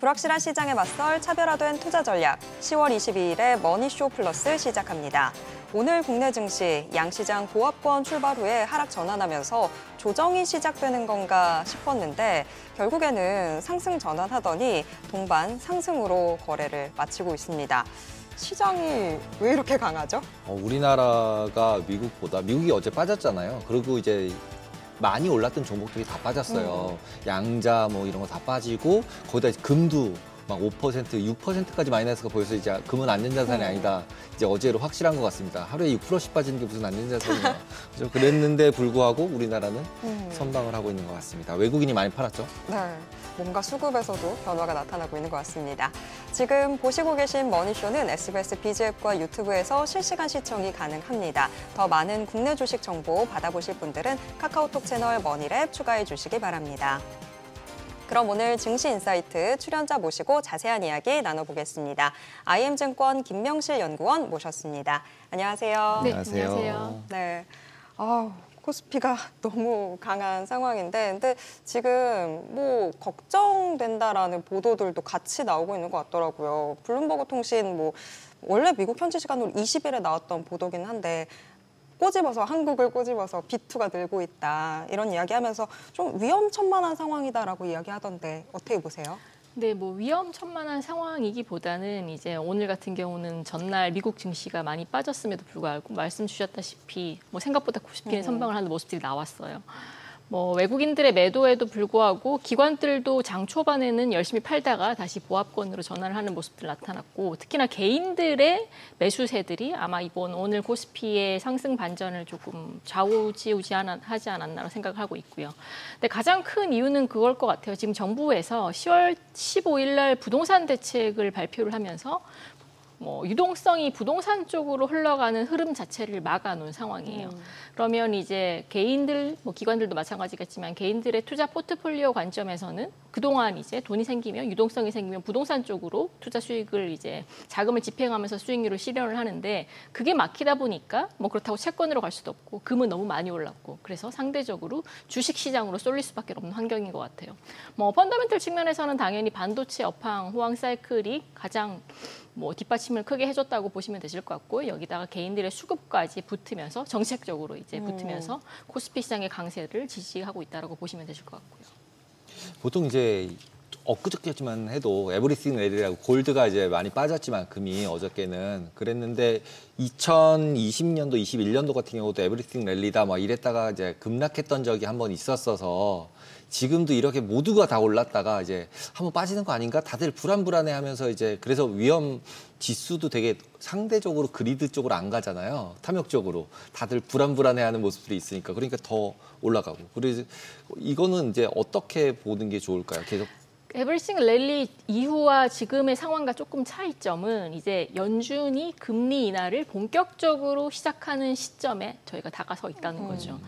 불확실한 시장에 맞설 차별화된 투자 전략, 10월 22일에 머니쇼 플러스 시작합니다. 오늘 국내 증시, 양시장 보합권 출발 후에 하락 전환하면서 조정이 시작되는 건가 싶었는데 결국에는 상승 전환하더니 동반 상승으로 거래를 마치고 있습니다. 시장이 왜 이렇게 강하죠? 우리나라가 미국이 어제 빠졌잖아요. 그리고 이제 많이 올랐던 종목들이 다 빠졌어요. 양자 뭐 이런 거 다 빠지고 거기다 금도 막 5%, 6%까지 마이너스가 보여서 이제 금은 안전자산이 아니다. 이제 어제로 확실한 것 같습니다. 하루에 6%씩 빠지는 게 무슨 안전자산이냐. 그랬는데 불구하고 우리나라는 선방을 하고 있는 것 같습니다. 외국인이 많이 팔았죠? 네. 뭔가 수급에서도 변화가 나타나고 있는 것 같습니다. 지금 보시고 계신 머니쇼는 SBS 비즈앱과 유튜브에서 실시간 시청이 가능합니다. 더 많은 국내 주식 정보 받아보실 분들은 카카오톡 채널 머니랩 추가해 주시기 바랍니다. 그럼 오늘 증시인사이트 출연자 모시고 자세한 이야기 나눠보겠습니다. IM증권 김명실 연구원 모셨습니다. 안녕하세요. 네, 안녕하세요. 네. 코스피가 너무 강한 상황인데, 근데 지금 뭐 걱정된다라는 보도들도 같이 나오고 있는 것 같더라고요. 블룸버그 통신 원래 미국 현지 시간으로 20일에 나왔던 보도긴 한데 한국을 꼬집어서 B2가 늘고 있다 이런 이야기하면서 좀 위험천만한 상황이다라고 이야기하던데 어떻게 보세요? 네, 위험천만한 상황이기보다는 이제 오늘 같은 경우는 전날 미국 증시가 많이 빠졌음에도 불구하고 말씀 주셨다시피 생각보다 코스피는 선방을 하는 모습들이 나왔어요. 외국인들의 매도에도 불구하고 기관들도 장 초반에는 열심히 팔다가 다시 보합권으로 전환을 하는 모습들 나타났고 특히나 개인들의 매수세들이 아마 오늘 코스피의 상승 반전을 조금 좌우지우지하지 않았나라고 생각을 하고 있고요. 근데 가장 큰 이유는 그걸 것 같아요. 지금 정부에서 10월 15일 날 부동산 대책을 발표를 하면서 유동성이 부동산 쪽으로 흘러가는 흐름 자체를 막아놓은 상황이에요. 그러면 이제 개인들, 기관들도 마찬가지겠지만 개인들의 투자 포트폴리오 관점에서는 그동안 이제 돈이 생기면 유동성이 생기면 부동산 쪽으로 투자 수익을 이제 자금을 집행하면서 수익률을 실현을 하는데 그게 막히다 보니까 그렇다고 채권으로 갈 수도 없고 금은 너무 많이 올랐고 그래서 상대적으로 주식 시장으로 쏠릴 수밖에 없는 환경인 것 같아요. 펀더멘털 측면에서는 당연히 반도체 업황 호황 사이클이 가장 뒷받침을 크게 해줬다고 보시면 되실 것 같고 여기다가 개인들의 수급까지 붙으면서 정책적으로 이제 붙으면서 코스피 시장의 강세를 지지하고 있다고 보시면 되실 것 같고요. 보통 이제 엊그저께만 해도 에브리띵 레디라고 골드가 이제 많이 빠졌지만 금이 어저께는 그랬는데 2020년도, 21년도 같은 경우도 에브리띵 랠리다 이랬다가 이제 급락했던 적이 한 번 있었어서 지금도 이렇게 모두가 다 올랐다가 이제 한번 빠지는 거 아닌가? 다들 불안해하면서 이제 그래서 위험 지수도 되게 상대적으로 그리드 쪽으로 안 가잖아요. 탐욕적으로 다들 불안해하는 모습들이 있으니까 그러니까 더 올라가고. 그래서 이거는 이제 어떻게 보는 게 좋을까요? 계속. 에브리띵 랠리 이후와 지금의 상황과 조금 차이점은 이제 연준이 금리 인하를 본격적으로 시작하는 시점에 저희가 다가서 있다는 거죠.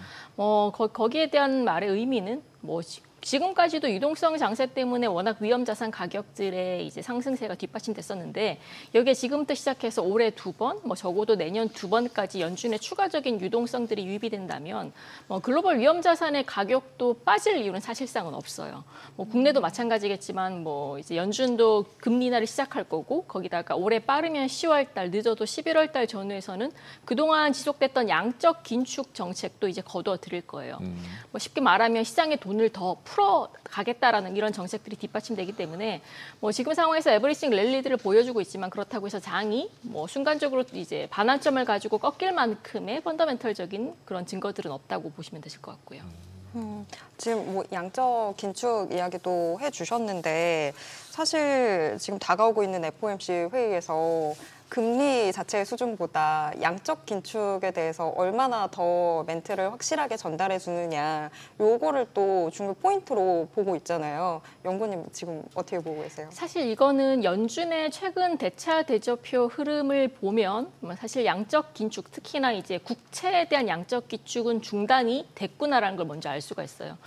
거기에 대한 말의 의미는 지금까지도 유동성 장세 때문에 워낙 위험 자산 가격들의 이제 상승세가 뒷받침됐었는데 여기에 지금부터 시작해서 올해 2번, 적어도 내년 2번까지 연준의 추가적인 유동성들이 유입이 된다면 글로벌 위험 자산의 가격도 빠질 이유는 사실상은 없어요. 국내도 마찬가지겠지만 이제 연준도 금리 인하를 시작할 거고 거기다가 올해 빠르면 10월 달, 늦어도 11월 달 전후에서는 그동안 지속됐던 양적 긴축 정책도 이제 거두어 드릴 거예요. 쉽게 말하면 시장의 돈을 더 풀어가겠다라는 이런 정책들이 뒷받침되기 때문에 지금 상황에서 에브리띵 랠리들을 보여주고 있지만 그렇다고 해서 장이 순간적으로 이제 반환점을 가지고 꺾일 만큼의 펀더멘털적인 그런 증거들은 없다고 보시면 되실 것 같고요. 지금 양적 긴축 이야기도 해주셨는데 사실 지금 다가오고 있는 FOMC 회의에서 금리 자체의 수준보다 양적 긴축에 대해서 얼마나 더 멘트를 확실하게 전달해 주느냐 요거를 또 중요 포인트로 보고 있잖아요. 연구님 지금 어떻게 보고 계세요? 사실 이거는 연준의 최근 대차 대조표 흐름을 보면 사실 양적 긴축 특히나 이제 국채에 대한 양적 긴축은 중단이 됐구나라는 걸 먼저 알 수가 있어요.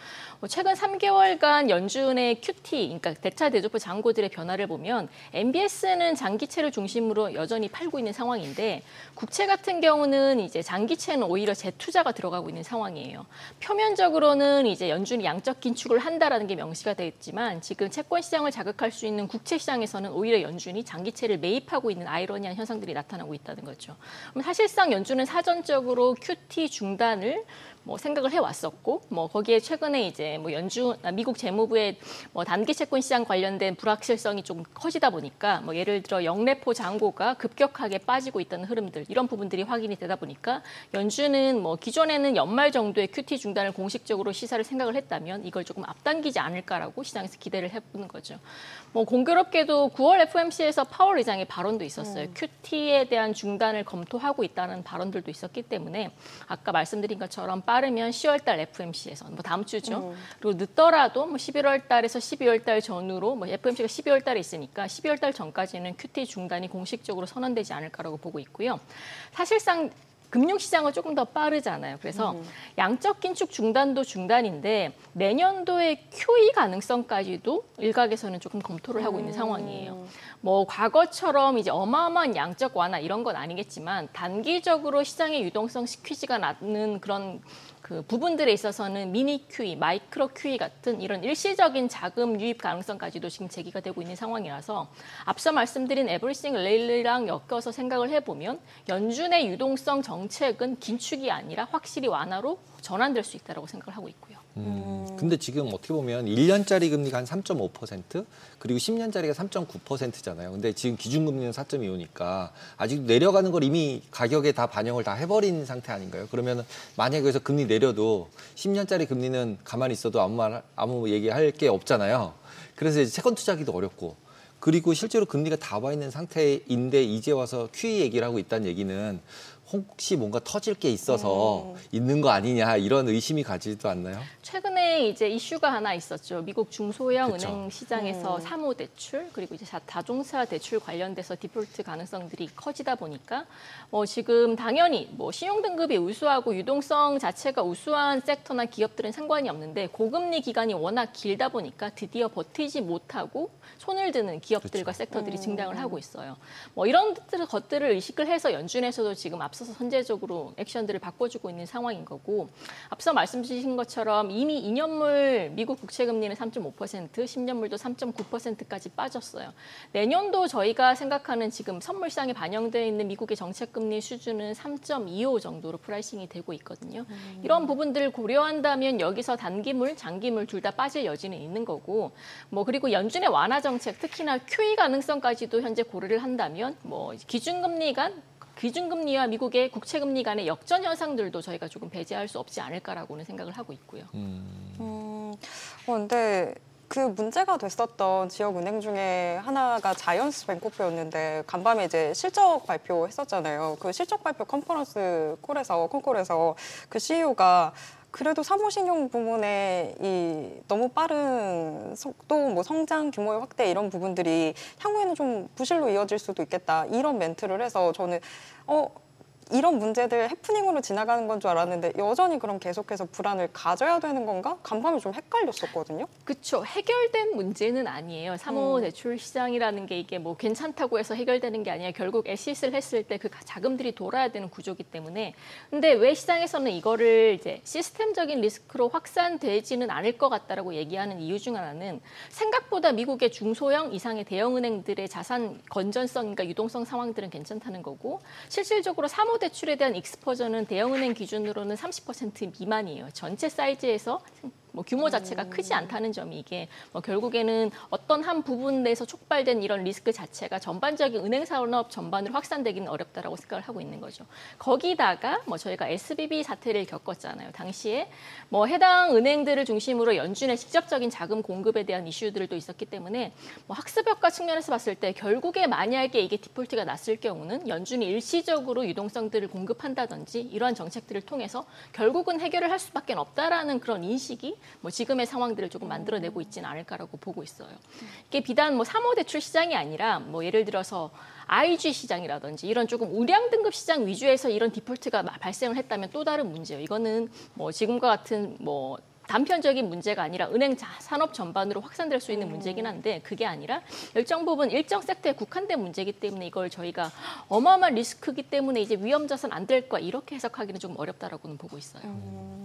최근 3개월간 연준의 QT, 그러니까 대차 대조표 잔고들의 변화를 보면 MBS는 장기채를 중심으로 여전히 팔고 있는 상황인데 국채 같은 경우는 이제 장기채는 오히려 재투자가 들어가고 있는 상황이에요. 표면적으로는 이제 연준이 양적 긴축을 한다라는 게 명시가 되어 있지만 지금 채권 시장을 자극할 수 있는 국채 시장에서는 오히려 연준이 장기채를 매입하고 있는 아이러니한 현상들이 나타나고 있다는 거죠. 그럼 사실상 연준은 사전적으로 QT 중단을 생각을 해왔었고, 거기에 최근에 이제 미국 재무부의 단기 채권 시장 관련된 불확실성이 좀 커지다 보니까 예를 들어 영래포 잔고가 급격하게 빠지고 있다는 흐름들 이런 부분들이 확인이 되다 보니까 연준은 기존에는 연말 정도의 QT 중단을 공식적으로 시사를 생각을 했다면 이걸 조금 앞당기지 않을까라고 시장에서 기대를 해보는 거죠. 공교롭게도 9월 FOMC에서 파월 의장의 발언도 있었어요. QT에 대한 중단을 검토하고 있다는 발언들도 있었기 때문에 아까 말씀드린 것처럼 빠르면 10월 달 FOMC에서 다음 주죠. 그리고 늦더라도 11월 달에서 12월 달 전후로 FOMC가 12월 달에 있으니까 12월 달 전까지는 QT 중단이 공식적으로 선언되지 않을까라고 보고 있고요. 사실상 금융시장은 조금 더 빠르잖아요. 그래서 양적 긴축 중단도 중단인데 내년도의 QE 가능성까지도 일각에서는 조금 검토를 하고 있는 상황이에요. 과거처럼 이제 어마어마한 양적 완화 이런 건 아니겠지만 단기적으로 시장의 유동성 스퀴즈가 나는 그런 그 부분들에 있어서는 미니 QE, 마이크로 QE 같은 이런 일시적인 자금 유입 가능성까지도 지금 제기가 되고 있는 상황이라서 앞서 말씀드린 에브리싱 레일리랑 엮여서 생각을 해보면 연준의 유동성 정책은 긴축이 아니라 확실히 완화로 전환될 수 있다고 생각을 하고 있고요. 근데 지금 어떻게 보면 1년짜리 금리가 한 3.5% 그리고 10년짜리가 3.9%잖아요. 근데 지금 기준금리는 4.25니까 아직 내려가는 걸 이미 가격에 다 반영을 다 해버린 상태 아닌가요? 그러면 만약에 여기서 금리 내려도 10년짜리 금리는 가만히 있어도 아무 얘기할 게 없잖아요. 그래서 이제 채권 투자하기도 어렵고 그리고 실제로 금리가 다 와 있는 상태인데 이제 와서 QE 얘기를 하고 있다는 얘기는 혹시 뭔가 터질 게 있어서 있는 거 아니냐 이런 의심이 가지도 않나요? 최근에 이제 이슈가 하나 있었죠. 미국 중소형 그쵸. 은행 시장에서 사모대출 그리고 이제 자동차 대출 관련돼서 디폴트 가능성들이 커지다 보니까 지금 당연히 신용등급이 우수하고 유동성 자체가 우수한 섹터나 기업들은 상관이 없는데 고금리 기간이 워낙 길다 보니까 드디어 버티지 못하고 손을 드는 기업들과 그쵸. 섹터들이 증당을 하고 있어요. 이런 것들을 의식을 해서 연준에서도 지금 앞서서 선제적으로 액션들을 바꿔주고 있는 상황인 거고 앞서 말씀 주신 것처럼 이미 2년물 미국 국채금리는 3.5%, 10년물도 3.9%까지 빠졌어요. 내년도 저희가 생각하는 지금 선물 시장에 반영되어 있는 미국의 정책금리 수준은 3.25 정도로 프라이싱이 되고 있거든요. 이런 부분들을 고려한다면 여기서 단기물, 장기물 둘 다 빠질 여지는 있는 거고 그리고 연준의 완화 정책, 특히나 QE 가능성까지도 현재 고려를 한다면 기준금리와 미국의 국채금리 간의 역전 현상들도 저희가 조금 배제할 수 없지 않을까라고는 생각을 하고 있고요. 근데 그 문제가 됐었던 지역은행 중에 하나가 자이언츠 뱅코프였는데 간밤에 이제 실적 발표했었잖아요. 그 실적 발표 콘콜에서 그 CEO가 그래도 사무신용 부문에 이 너무 빠른 속도, 성장 규모의 확대 이런 부분들이 향후에는 좀 부실로 이어질 수도 있겠다. 이런 멘트를 해서 저는 이런 문제들 해프닝으로 지나가는 건 줄 알았는데 여전히 그럼 계속해서 불안을 가져야 되는 건가? 간밤에 좀 헷갈렸었거든요. 그렇죠. 해결된 문제는 아니에요. 사모대출 시장이라는 게 이게 괜찮다고 해서 해결되는 게 아니라 결국 에시스를 했을 때 그 자금들이 돌아야 되는 구조기 때문에 근데 왜 시장에서는 이거를 이제 시스템적인 리스크로 확산되지는 않을 것 같다라고 얘기하는 이유 중 하나는 생각보다 미국의 중소형 이상의 대형은행들의 자산 건전성과 유동성 상황들은 괜찮다는 거고 실질적으로 사모대출에 대한 익스포저는 대형은행 기준으로는 30% 미만이에요. 전체 사이즈에서 규모 자체가 크지 않다는 점이 이게 결국에는 어떤 한 부분 내에서 촉발된 이런 리스크 자체가 전반적인 은행 산업 전반으로 확산되기는 어렵다라고 생각을 하고 있는 거죠. 거기다가 저희가 SVB 사태를 겪었잖아요. 당시에 해당 은행들을 중심으로 연준의 직접적인 자금 공급에 대한 이슈들도 있었기 때문에 학습 효과 측면에서 봤을 때 결국에 만약에 이게 디폴트가 났을 경우는 연준이 일시적으로 유동성들을 공급한다든지 이러한 정책들을 통해서 결국은 해결을 할 수밖에 없다라는 그런 인식이 지금의 상황들을 조금 만들어내고 있지는 않을까라고 보고 있어요. 이게 비단 사모대출 시장이 아니라 예를 들어서 IG 시장이라든지 이런 조금 우량 등급 시장 위주에서 이런 디폴트가 발생을 했다면 또 다른 문제예요. 이거는 지금과 같은 단편적인 문제가 아니라 은행 산업 전반으로 확산될 수 있는 문제긴 한데 그게 아니라 일정 부분 일정 섹터에 국한된 문제이기 때문에 이걸 저희가 어마어마한 리스크이기 때문에 이제 위험 자산 안 될 거야 이렇게 해석하기는 조금 어렵다라고는 보고 있어요.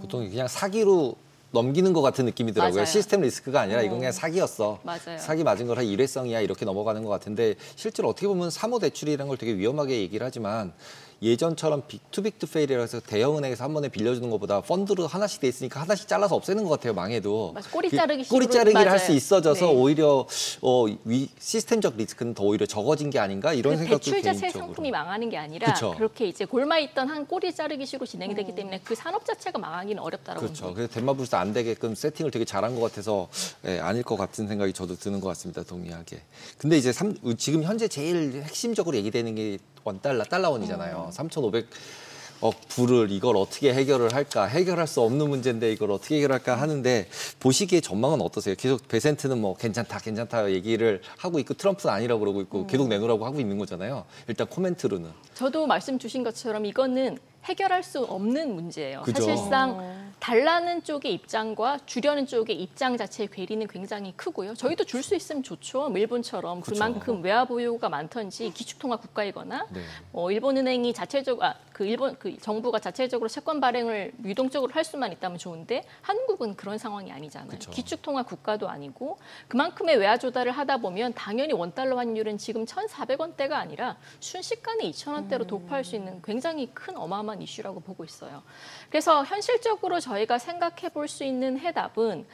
보통 그냥 사기로 넘기는 것 같은 느낌이더라고요. 맞아요. 시스템 리스크가 아니라 이건 그냥 사기였어. 맞아요. 사기 맞은 거라 일회성이야 이렇게 넘어가는 것 같은데 실제로 어떻게 보면 사모대출이라는 걸 되게 위험하게 얘기를 하지만 예전처럼 빅투 페일이라고 해서 대형은행에서 한 번에 빌려주는 것보다 펀드로 하나씩 돼 있으니까 하나씩 잘라서 없애는 것 같아요. 망해도. 맞아, 꼬리 자르기 꼬리 자르기를 할 수 맞아요. 있어져서 네. 오히려 시스템적 리스크는 더 오히려 적어진 게 아닌가 이런 생각도 대출 자체 개인적으로. 상품이 망하는 게 아니라 그쵸. 그렇게 이제 골마 있던 한 꼬리 자르기식으로 진행이 되기 때문에 그 산업 자체가 망하기는 어렵다라고 그렇죠. 봅니다. 그래서 덴마블스 안 되게끔 세팅을 되게 잘한 것 같아서 아닐 것 같은 생각이 저도 드는 것 같습니다. 동의하게. 근데 이제 지금 현재 제일 핵심적으로 얘기되는 게 달러원이잖아요. 3,500억 불을 이걸 어떻게 해결을 할까? 해결할 수 없는 문제인데 이걸 어떻게 해결할까 하는데 보시기에 전망은 어떠세요? 계속 베센트는 뭐 괜찮다 얘기를 하고 있고 트럼프는 아니라고 그러고 있고 계속 내놓으라고 하고 있는 거잖아요. 일단 코멘트로는. 저도 말씀 주신 것처럼 이거는 해결할 수 없는 문제예요. 그죠. 사실상 달라는 쪽의 입장과 주려는 쪽의 입장 자체의 괴리는 굉장히 크고요. 저희도 줄 수 있으면 좋죠. 뭐 일본처럼 그쵸. 그만큼 외화 보유가 많던지 기축통화 국가이거나 네. 일본은행이 자체적으로 일본 정부가 자체적으로 채권 발행을 유동적으로 할 수만 있다면 좋은데 한국은 그런 상황이 아니잖아요. 그쵸. 기축통화 국가도 아니고 그만큼의 외화 조달을 하다 보면 당연히 원달러 환율은 지금 1,400원대가 아니라 순식간에 2,000원대로 도파할 수 있는 굉장히 큰 어마어마한 이슈라고 보고 있어요. 그래서 현실적으로 저희가 생각해 볼 수 있는 해답은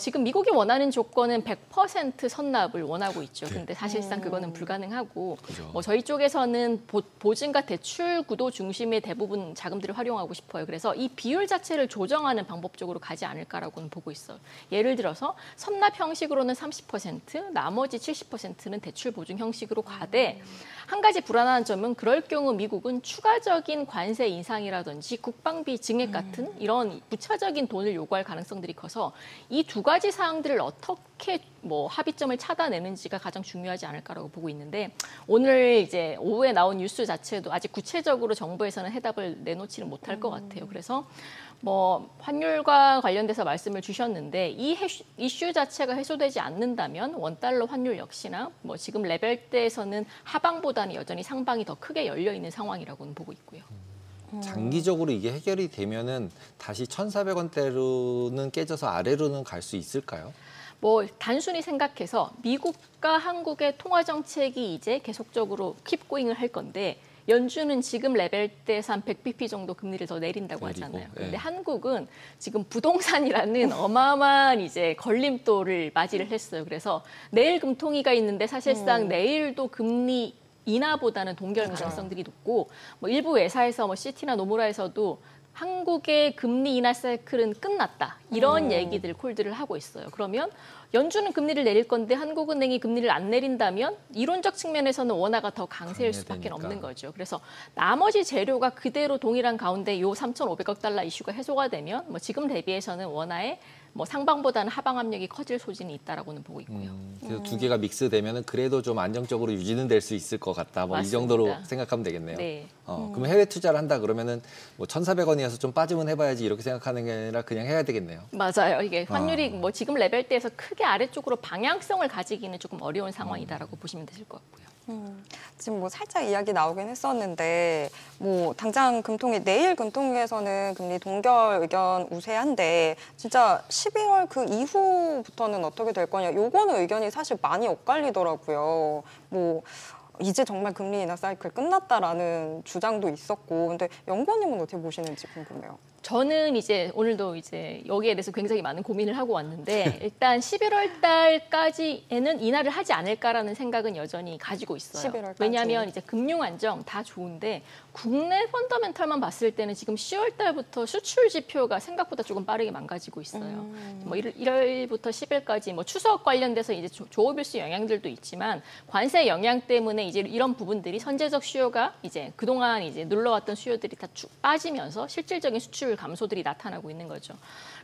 지금 미국이 원하는 조건은 100% 선납을 원하고 있죠. 근데 사실상 그거는 불가능하고 그죠. 저희 쪽에서는 보증과 대출 구도 중심의 대부분 자금들을 활용하고 싶어요. 그래서 이 비율 자체를 조정하는 방법 쪽으로 가지 않을까라고는 보고 있어요. 예를 들어서 선납 형식으로는 30%, 나머지 70%는 대출 보증 형식으로 가되 한 가지 불안한 점은 그럴 경우 미국은 추가적인 관세 인상이라든지 국방비 증액 같은 이런 부차적인 돈을 요구할 가능성들이 커서 이 두 가지 사항들을 어떻게 합의점을 찾아내는지가 가장 중요하지 않을까라고 보고 있는데 오늘 이제 오후에 나온 뉴스 자체도 아직 구체적으로 정부에서는 해답을 내놓지는 못할 것 같아요. 그래서 환율과 관련돼서 말씀을 주셨는데 이 이슈 자체가 해소되지 않는다면 원달러 환율 역시나 지금 레벨대에서는 하방보다는 여전히 상방이 더 크게 열려 있는 상황이라고는 보고 있고요. 장기적으로 이게 해결이 되면은 다시 1,400원대로는 깨져서 아래로는 갈 수 있을까요? 단순히 생각해서 미국과 한국의 통화 정책이 이제 계속적으로 킵고잉을 할 건데 연준은 지금 레벨대에서 한 100bp 정도 금리를 더 내린다고 하잖아요. 그런데 한국은 지금 부동산이라는 어마어마한 이제 걸림돌을 맞이를 했어요. 그래서 내일 금통위가 있는데 사실상 내일도 금리 인하보다는 동결 가능성들이 높고 일부 회사에서 시티나 노무라에서도 한국의 금리 인하 사이클은 끝났다. 이런 얘기들 콜들을 하고 있어요. 그러면 연준은 금리를 내릴 건데 한국은행이 금리를 안 내린다면 이론적 측면에서는 원화가 더 강세일 수밖에 없는 거죠. 그래서 나머지 재료가 그대로 동일한 가운데 요 3,500억 달러 이슈가 해소가 되면 지금 대비해서는 원화의 상방보다는 하방 압력이 커질 소진이 있다라고는 보고 있고요. 그래서 두 개가 믹스되면은 그래도 좀 안정적으로 유지는 될 수 있을 것 같다. 이 정도로 생각하면 되겠네요. 네. 그럼 해외 투자를 한다 그러면은 1,400원이어서 좀 빠지면 해봐야지 이렇게 생각하는 게 아니라 그냥 해야 되겠네요. 맞아요. 이게 환율이 지금 레벨대에서 크게 아래쪽으로 방향성을 가지기는 조금 어려운 상황이다라고 보시면 되실 것 같고요. 지금 살짝 이야기 나오긴 했었는데 당장 내일 금통위에서는 금리 동결 의견 우세한데 진짜 11월 그 이후부터는 어떻게 될 거냐 요거는 의견이 사실 많이 엇갈리더라고요. 이제 정말 금리 인하 사이클 끝났다라는 주장도 있었고 근데 연구원님은 어떻게 보시는지 궁금해요. 저는 오늘도 여기에 대해서 굉장히 많은 고민을 하고 왔는데 일단 11월 달까지에는 인하를 하지 않을까라는 생각은 여전히 가지고 있어요. 11월까지. 왜냐하면 금융 안정 다 좋은데 국내 펀더멘털만 봤을 때는 지금 10월 달부터 수출 지표가 생각보다 조금 빠르게 망가지고 있어요. 1월부터 10일까지 추석 관련돼서 조업일수 영향들도 있지만 관세 영향 때문에 이런 부분들이 선제적 수요가 그동안 눌러왔던 수요들이 다 쭉 빠지면서 실질적인 수출 감소들이 나타나고 있는 거죠.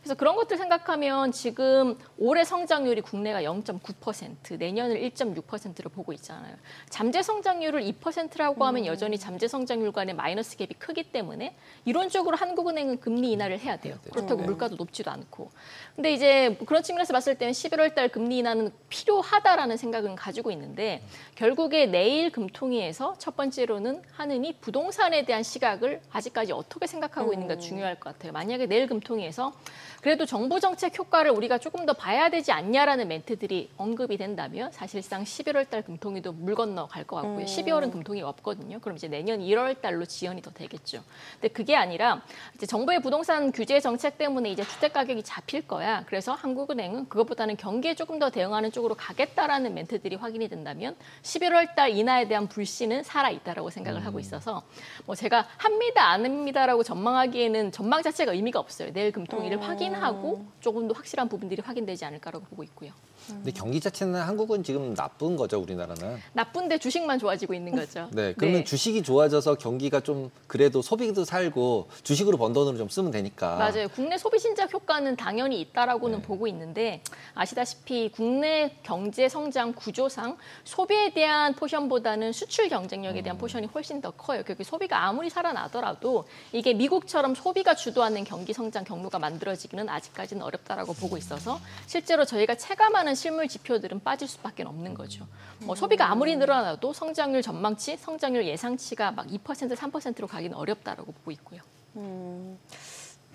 그래서 그런 것들 생각하면 지금 올해 성장률이 국내가 0.9%, 내년을 1.6%로 보고 있잖아요. 잠재 성장률을 2%라고 하면 여전히 잠재 성장률 간의 마이너스 갭이 크기 때문에 이론적으로 한국은행은 금리 인하를 해야 돼요. 그렇다고 물가도 높지도 않고. 근데 이제 그런 측면에서 봤을 때는 11월 달 금리 인하는 필요하다라는 생각은 가지고 있는데 결국에 내일 금통위에서 첫 번째로는 하느니 부동산에 대한 시각을 아직까지 어떻게 생각하고 있는가 중요할 것 같아요. 만약에 내일 금통위에서 그래도 정부 정책 효과를 우리가 조금 더 봐야 되지 않냐라는 멘트들이 언급이 된다면 사실상 11월 달 금통위도 물 건너 갈 것 같고요. 12월은 금통위가 없거든요. 그럼 이제 내년 1월 달로 지연이 더 되겠죠. 근데 그게 아니라 이제 정부의 부동산 규제 정책 때문에 이제 주택 가격이 잡힐 거야. 그래서 한국은행은 그것보다는 경기에 조금 더 대응하는 쪽으로 가겠다라는 멘트들이 확인이 된다면 11월 달 인하에 대한 불씨는 살아있다라고 생각을 하고 있어서 뭐 제가 합니다, 안 합니다라고 전망하기에는 전망 자체가 의미가 없어요. 내일 금통위를 확인하고 조금 더 확실한 부분들이 확인되지 않을까라고 보고 있고요. 근데 경기 자체는 한국은 지금 나쁜 거죠, 우리나라는. 나쁜데 주식만 좋아지고 있는 거죠. 네, 그러면 주식이 좋아져서 경기가 좀 그래도 소비도 살고 주식으로 번 돈으로 좀 쓰면 되니까. 맞아요. 국내 소비 신작 효과는 당연히 있다라고는 보고 있는데 아시다시피 국내 경제 성장 구조상 소비에 대한 포션보다는 수출 경쟁력에 대한 포션이 훨씬 더 커요. 그러니까 소비가 아무리 살아나더라도 이게 미국처럼 소비가 주도하는 경기 성장 경로가 만들어지기는 아직까지는 어렵다라고 보고 있어서 실제로 저희가 체감하는 실물 지표들은 빠질 수밖에 없는 거죠. 뭐 소비가 아무리 늘어나도 성장률 전망치, 성장률 예상치가 막 2%, 3%로 가기는 어렵다라고 보고 있고요.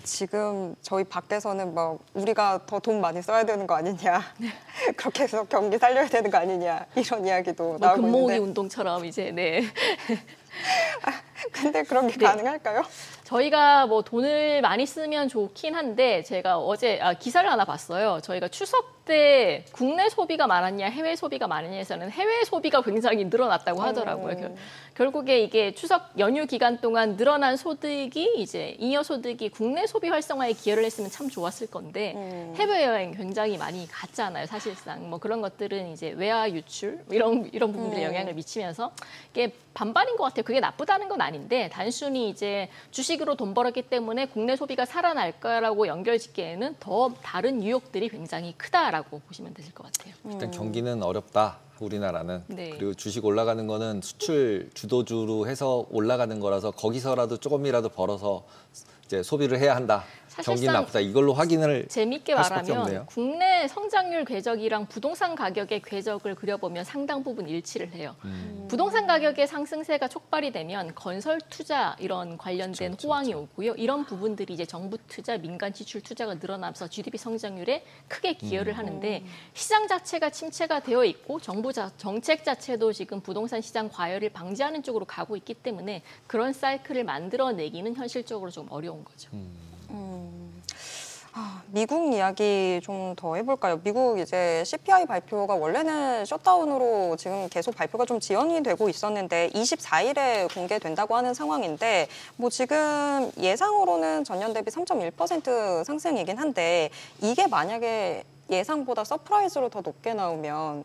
지금 저희 밖에서는 막 우리가 더 돈 많이 써야 되는 거 아니냐, 그렇게 해서 경기 살려야 되는 거 아니냐 이런 이야기도 뭐 나오고 금모으기 있는데. 운동처럼 이제 네. 근데 그런 게 가능할까요? 저희가 뭐 돈을 많이 쓰면 좋긴 한데 제가 어제 기사를 하나 봤어요. 저희가 추석 때 국내 소비가 많았냐 해외 소비가 많았냐에서는 해외 소비가 굉장히 늘어났다고 하더라고요. 결국에 이게 추석 연휴 기간 동안 늘어난 소득이 이제 잉여 소득이 국내 소비 활성화에 기여를 했으면 참 좋았을 건데 해외여행 굉장히 많이 갔잖아요. 사실상 뭐 그런 것들은 이제 외화 유출 이런 부분들에 영향을 미치면서 이게 반반인 것 같아요. 그게 나쁘다는 건 아닌데 단순히 이제 주식으로 돈 벌었기 때문에 국내 소비가 살아날 거라고 연결짓기에는 더 다른 유혹들이 굉장히 크다라고 보시면 되실 것 같아요. 일단 경기는 어렵다. 우리나라는. 네. 그리고 주식 올라가는 거는 수출 주도주로 해서 올라가는 거라서 거기서라도 조금이라도 벌어서 이제 소비를 해야 한다. 경기는 나쁘다. 이걸로 확인을 재밌게 할 수밖에 말하면 없네요. 국내 성장률 궤적이랑 부동산 가격의 궤적을 그려보면 상당 부분 일치를 해요. 부동산 가격의 상승세가 촉발이 되면 건설 투자 이런 관련된 호황이 오고요. 이런 부분들이 이제 정부 투자, 민간 지출 투자가 늘어나면서 GDP 성장률에 크게 기여를 하는데 시장 자체가 침체가 되어 있고 정부 정책 자체도 지금 부동산 시장 과열을 방지하는 쪽으로 가고 있기 때문에 그런 사이클을 만들어내기는 현실적으로 좀 어려운 거죠. 미국 이야기 좀 더 해볼까요? 미국 이제 CPI 발표가 원래는 셧다운으로 지금 계속 발표가 좀 지연이 되고 있었는데 24일에 공개된다고 하는 상황인데 뭐 지금 예상으로는 전년 대비 3.1% 상승이긴 한데 이게 만약에 예상보다 서프라이즈로 더 높게 나오면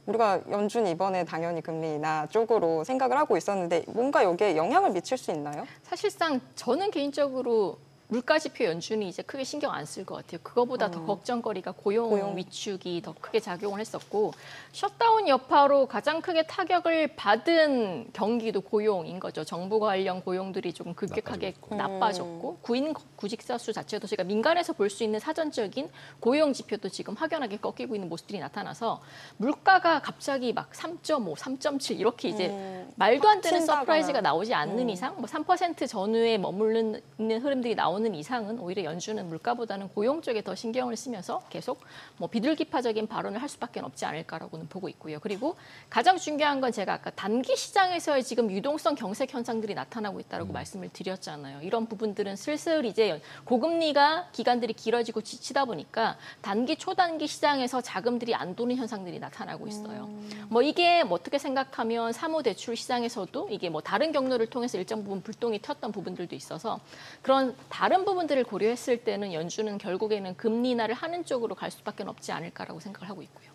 우리가 연준이 이번에 당연히 금리 인하 쪽으로 생각을 하고 있었는데 뭔가 여기에 영향을 미칠 수 있나요? 사실상 저는 개인적으로 물가 지표 연준이 이제 크게 신경 안 쓸 것 같아요. 그거보다 더 걱정거리가 고용 위축이 더 크게 작용을 했었고 셧다운 여파로 가장 크게 타격을 받은 경기도 고용인 거죠. 정부 관련 고용들이 조금 급격하게 나빠졌고 구인 구직자 수 자체도 제가 민간에서 볼 수 있는 사전적인 고용 지표도 지금 확연하게 꺾이고 있는 모습들이 나타나서 물가가 갑자기 막 3.5, 3.7 이렇게 이제 말도 안 되는 서프라이즈가 나오지 않는 이상 뭐 3% 전후에 머무르는 흐름들이 나오는 이상은 오히려 연준은 물가보다는 고용 쪽에 더 신경을 쓰면서 계속 뭐 비둘기파적인 발언을 할 수밖에 없지 않을까라고는 보고 있고요. 그리고 가장 중요한 건 제가 아까 단기 시장에서의 지금 유동성 경색 현상들이 나타나고 있다고 말씀을 드렸잖아요. 이런 부분들은 슬슬 이제 고금리가 기간들이 길어지고 지치다 보니까 단기 초단기 시장에서 자금들이 안 도는 현상들이 나타나고 있어요. 뭐 이게 뭐 어떻게 생각하면 사모대출 시장에서도 이게 뭐 다른 경로를 통해서 일정 부분 불똥이 튀었던 부분들도 있어서 그런 다른 부분들을 고려했을 때는 연준은 결국에는 금리 인하를 하는 쪽으로 갈 수밖에 없지 않을까라고 생각을 하고 있고요.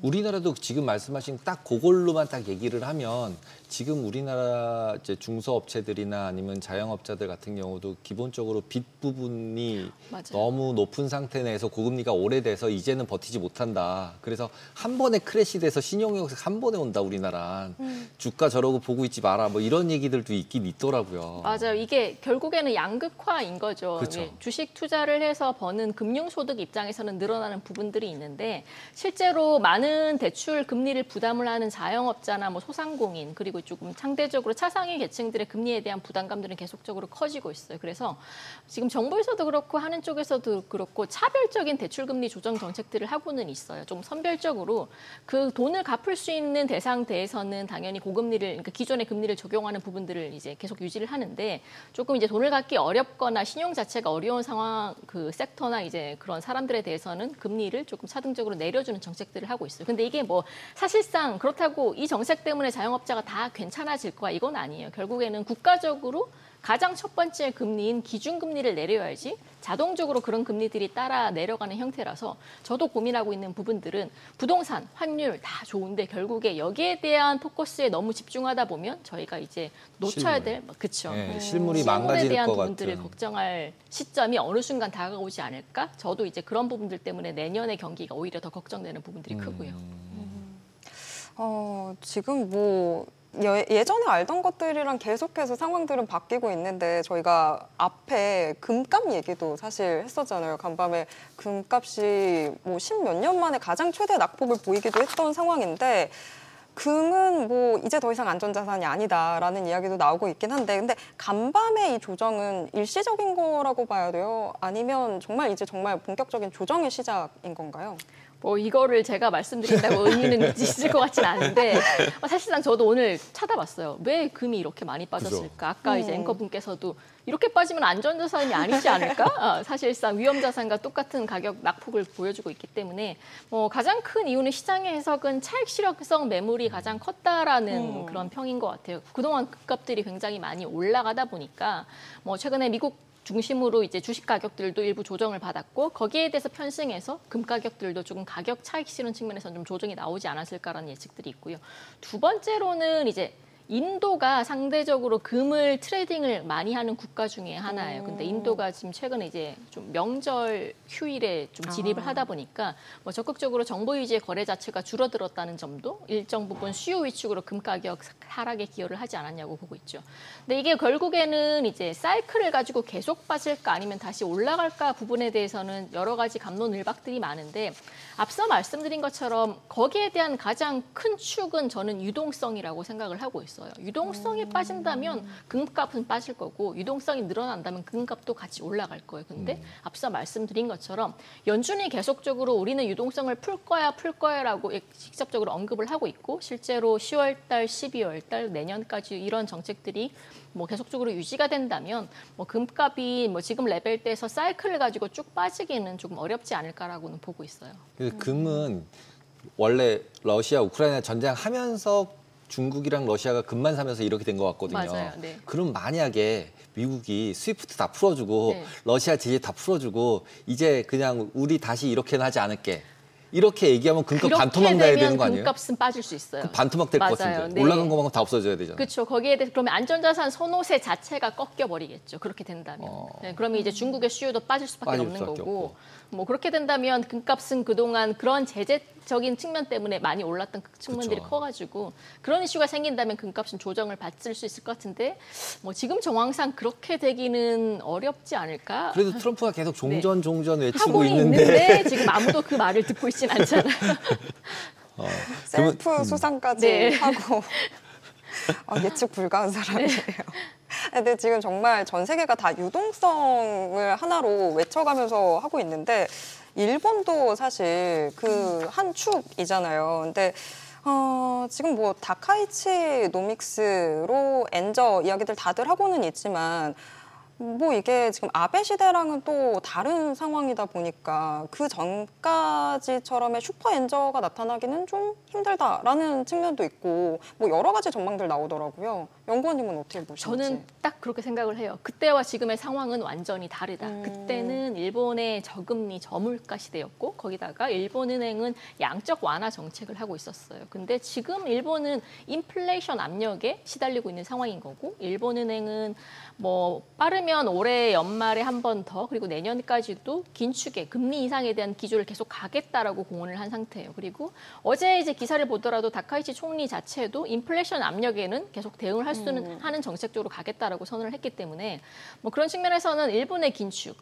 우리나라도 지금 말씀하신 딱 그걸로만 딱 얘기를 하면 지금 우리나라 이제 중소업체들이나 아니면 자영업자들 같은 경우도 기본적으로 빚 부분이 맞아요. 너무 높은 상태 내에서 고금리가 오래돼서 이제는 버티지 못한다. 그래서 한 번에 크래시돼서 신용역색 한 번에 온다 우리나라. 주가 저러고 보고 있지 마라. 뭐 이런 얘기들도 있긴 있더라고요. 맞아요. 이게 결국에는 양극화인 거죠. 그쵸. 예, 주식 투자를 해서 버는 금융소득 입장에서는 늘어나는 부분들이 있는데 실제로 많은 대출 금리를 부담을 하는 자영업자나 뭐 소상공인 그리고 조금 상대적으로 차상위 계층들의 금리에 대한 부담감들은 계속적으로 커지고 있어요. 그래서 지금 정부에서도 그렇고 하는 쪽에서도 그렇고 차별적인 대출 금리 조정 정책들을 하고는 있어요. 좀 선별적으로 그 돈을 갚을 수 있는 대상대에서는 당연히 고금리를 그러니까 기존의 금리를 적용하는 부분들을 이제 계속 유지를 하는데 조금 이제 돈을 갖기 어렵거나 신용 자체가 어려운 상황 그 섹터나 이제 그런 사람들에 대해서는 금리를 조금 차등적으로 내려주는 정책들을 하고 있어요. 근데 이게 뭐 사실상 그렇다고 이 정책 때문에 자영업자가 다 괜찮아질 거야 이건 아니에요. 결국에는 국가적으로 가장 첫 번째 금리인 기준금리를 내려야지 자동적으로 그런 금리들이 따라 내려가는 형태라서 저도 고민하고 있는 부분들은 부동산, 환율 다 좋은데 결국에 여기에 대한 포커스에 너무 집중하다 보면 저희가 이제 놓쳐야 될, 그렇죠. 네, 실물이 실물에 망가질 대한 것 부분들을 같은. 걱정할 시점이 어느 순간 다가오지 않을까? 저도 이제 그런 부분들 때문에 내년의 경기가 오히려 더 걱정되는 부분들이 크고요. 지금 뭐 예전에 알던 것들이랑 계속해서 상황들은 바뀌고 있는데 저희가 앞에 금값 얘기도 사실 했었잖아요. 간밤에 금값이 뭐 10몇 년 만에 가장 최대 낙폭을 보이기도 했던 상황인데 금은 뭐 이제 더 이상 안전자산이 아니다라는 이야기도 나오고 있긴 한데 근데 간밤에 이 조정은 일시적인 거라고 봐야 돼요? 아니면 정말 이제 정말 본격적인 조정의 시작인 건가요? 뭐 이거를 제가 말씀드린다고 의미는 있을 것 같진 않은데 사실상 저도 오늘 찾아봤어요. 왜 금이 이렇게 많이 빠졌을까? 아까 이제 앵커분께서도 이렇게 빠지면 안전자산이 아니지 않을까? 사실상 위험자산과 똑같은 가격 낙폭을 보여주고 있기 때문에 뭐 가장 큰 이유는 시장의 해석은 차익 실효성 매물이 가장 컸다라는 그런 평인 것 같아요. 그동안 금값들이 굉장히 많이 올라가다 보니까 뭐 최근에 미국 중심으로 이제 주식 가격들도 일부 조정을 받았고 거기에 대해서 편승해서 금 가격들도 조금 가격 차익 실현 측면에서 좀 조정이 나오지 않았을까라는 예측들이 있고요. 두 번째로는 이제 인도가 상대적으로 금을 트레이딩을 많이 하는 국가 중에 하나예요. 근데 인도가 지금 최근에 이제 좀 명절 휴일에 좀 진입을 하다 보니까 뭐 적극적으로 정보 유지의 거래 자체가 줄어들었다는 점도 일정 부분 수요 위축으로 금 가격 하락에 기여를 하지 않았냐고 보고 있죠. 근데 이게 결국에는 이제 사이클을 가지고 계속 빠질까 아니면 다시 올라갈까 부분에 대해서는 여러 가지 갑론을박들이 많은데 앞서 말씀드린 것처럼 거기에 대한 가장 큰 축은 저는 유동성이라고 생각을 하고 있어요. 유동성이 빠진다면 금값은 빠질 거고 유동성이 늘어난다면 금값도 같이 올라갈 거예요. 근데 앞서 말씀드린 것처럼 연준이 계속적으로 우리는 유동성을 풀 거야라고 직접적으로 언급을 하고 있고 실제로 10월 달, 12월 달 내년까지 이런 정책들이 뭐 계속적으로 유지가 된다면 뭐 금값이 뭐 지금 레벨대에서 사이클을 가지고 쭉 빠지기는 조금 어렵지 않을까라고는 보고 있어요. 그래서 금은 원래 러시아 우크라이나 전쟁하면서 중국이랑 러시아가 금만 사면서 이렇게 된 것 같거든요. 맞아요. 네. 그럼 만약에 미국이 스위프트 다 풀어주고 네. 러시아 제재 다 풀어주고 이제 그냥 우리 다시 이렇게는 하지 않을게. 이렇게 얘기하면 금값 반토막 나야 되는 거 아니에요? 금값은 빠질 수 있어요. 반토막 될 것 맞아요. 같은데. 네. 올라간 것만큼 다 없어져야 되잖아요. 그렇죠. 거기에 대해서 그러면 안전자산 선호세 자체가 꺾여버리겠죠. 그렇게 된다면. 네, 그러면 이제 중국의 수요도 빠질 수밖에 빠질 없는 수밖에 거고. 없고. 뭐 그렇게 된다면 금값은 그동안 그런 제재적인 측면 때문에 많이 올랐던 그 측면들이 그쵸. 커가지고 그런 이슈가 생긴다면 금값은 조정을 받을 수 있을 것 같은데 뭐 지금 정황상 그렇게 되기는 어렵지 않을까? 그래도 트럼프가 계속 종전 외치고 하고는 있는데 지금 아무도 그 말을 듣고 있진 않잖아요. 셀프 수상까지 네. 하고 예측 불가한 사람이에요. 근데 지금 정말 전 세계가 다 유동성을 하나로 외쳐가면서 하고 있는데 일본도 사실 그 한 축이잖아요. 근데 지금 뭐 다카이치 노믹스로 엔저 이야기들 다들 하고는 있지만 뭐 이게 지금 아베 시대랑은 또 다른 상황이다 보니까 그 전까지처럼의 슈퍼엔저가 나타나기는 좀 힘들다라는 측면도 있고 뭐 여러 가지 전망들 나오더라고요. 연구원님은 어떻게 보시는지? 저는 딱 그렇게 생각을 해요. 그때와 지금의 상황은 완전히 다르다. 그때는 일본의 저금리 저물가 시대였고 거기다가 일본은행은 양적 완화 정책을 하고 있었어요. 근데 지금 일본은 인플레이션 압력에 시달리고 있는 상황인 거고 일본은행은 뭐 빠르면 올해 연말에 한 번 더 그리고 내년까지도 긴축에 금리 인상에 대한 기조를 계속 가겠다라고 공언을 한 상태예요. 그리고 어제 이제 기사를 보더라도 다카이치 총리 자체도 인플레이션 압력에는 계속 대응을 할 수는 하는 정책적으로 가겠다라고 선언을 했기 때문에 뭐 그런 측면에서는 일본의 긴축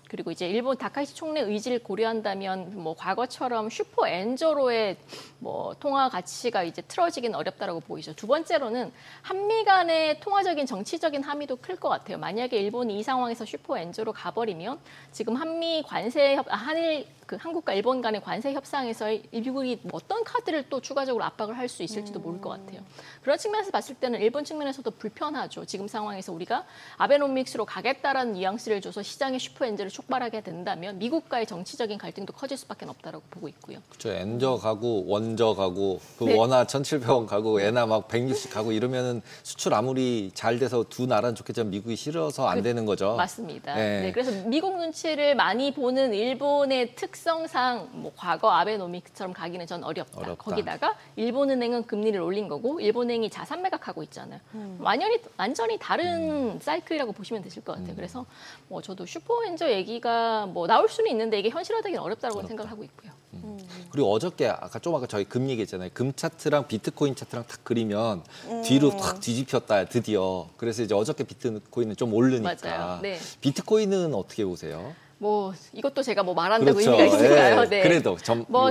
그리고 이제 일본 다카이치 총리 의지를 고려한다면 뭐 과거처럼 슈퍼 엔저로의 뭐 통화 가치가 이제 틀어지긴 어렵다라고 보이죠. 두 번째로는 한미 간의 통화적인 정치적인 함의도 클 것 같아요. 만약에 일본이 이 상황에서 슈퍼 엔저로 가버리면 지금 한국과 일본 간의 관세 협상에서 미국이 어떤 카드를 또 추가적으로 압박을 할 수 있을지도 모를 것 같아요. 그런 측면에서 봤을 때는 일본 측면에서도 불편하죠. 지금 상황에서 우리가 아베노믹스로 가겠다라는 뉘앙스를 줘서 시장의 슈퍼 엔저를 촉발하게 된다면 미국과의 정치적인 갈등도 커질 수밖에 없다라고 보고 있고요. 그렇죠. 엔저 가고 원저 가고 네. 원화 1,700원 가고 엔화 막 160 가고 이러면은 수출 아무리 잘 돼서 두 나라는 좋겠지만 미국이 싫어서 안 되는 거죠. 맞습니다. 네. 네, 그래서 미국 눈치를 많이 보는 일본의 특성상 뭐 과거 아베노믹스처럼 가기는 전 어렵다. 거기다가 일본은행은 금리를 올린 거고 일본은행이 자산 매각하고 있잖아요. 완전히 다른 사이클이라고 보시면 되실 것 같아요. 그래서 뭐 저도 슈퍼엔저 얘기가 뭐 나올 수는 있는데 이게 현실화되기는 어렵다고 생각을 하고 있고요. 그리고 어저께 아까 저희 금 얘기했잖아요. 금 차트랑 비트코인 차트랑 딱 그리면 뒤로 확 뒤집혔다 드디어. 그래서 이제 어저께 비트코인은 좀 오르니까. 맞아요. 네. 비트코인은 어떻게 보세요? 뭐 이것도 제가 뭐 말한다고 그렇죠. 의미가 있을까요? 네. 네. 그래도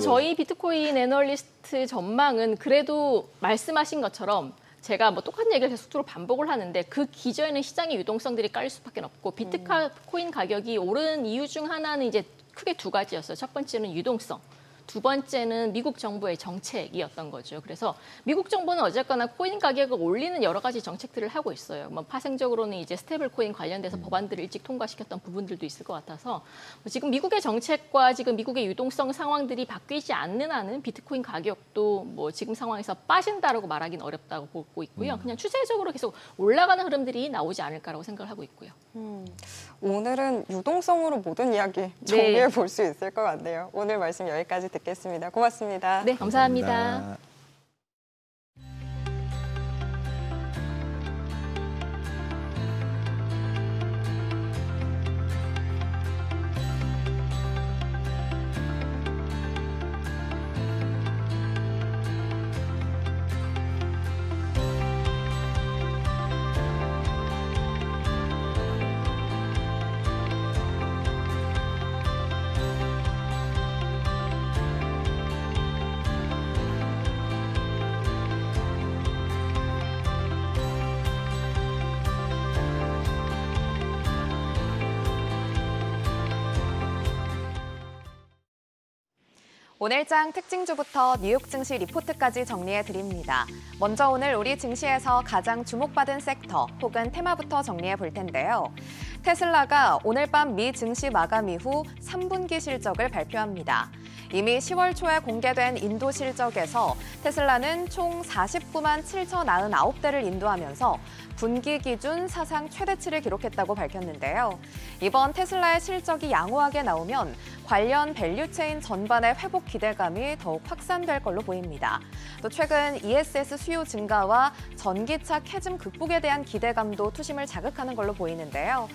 저희 비트코인 애널리스트 전망은 그래도 말씀하신 것처럼 제가 뭐 똑같은 얘기를 계속 반복을 하는데 그 기저에는 시장의 유동성들이 깔릴 수밖에 없고 비트코인 가격이 오른 이유 중 하나는 이제 크게 두 가지였어요. 첫 번째는 유동성. 두 번째는 미국 정부의 정책이었던 거죠. 그래서 미국 정부는 어쨌거나 코인 가격을 올리는 여러 가지 정책들을 하고 있어요. 뭐 파생적으로는 이제 스테이블 코인 관련돼서 법안들을 일찍 통과시켰던 부분들도 있을 것 같아서 지금 미국의 정책과 지금 미국의 유동성 상황들이 바뀌지 않는 한은 비트코인 가격도 뭐 지금 상황에서 빠진다라고 말하기는 어렵다고 보고 있고요. 그냥 추세적으로 계속 올라가는 흐름들이 나오지 않을까라고 생각을 하고 있고요. 오늘은 유동성으로 모든 이야기 정리해 볼 수 있을 것 같네요. 오늘 말씀 여기까지 듣겠습니다. 고맙습니다. 네, 감사합니다. 오늘장 특징주부터 뉴욕 증시 리포트까지 정리해드립니다. 먼저 오늘 우리 증시에서 가장 주목받은 섹터 혹은 테마부터 정리해 볼 텐데요. 테슬라가 오늘 밤 미 증시 마감 이후 3분기 실적을 발표합니다. 이미 10월 초에 공개된 인도 실적에서 테슬라는 총 49만 7,099대를 인도하면서 분기 기준 사상 최대치를 기록했다고 밝혔는데요. 이번 테슬라의 실적이 양호하게 나오면 관련 밸류체인 전반의 회복 기대감이 더욱 확산될 걸로 보입니다. 또 최근 ESS 수요 증가와 전기차 캐즘 극복에 대한 기대감도 투심을 자극하는 걸로 보이는데요.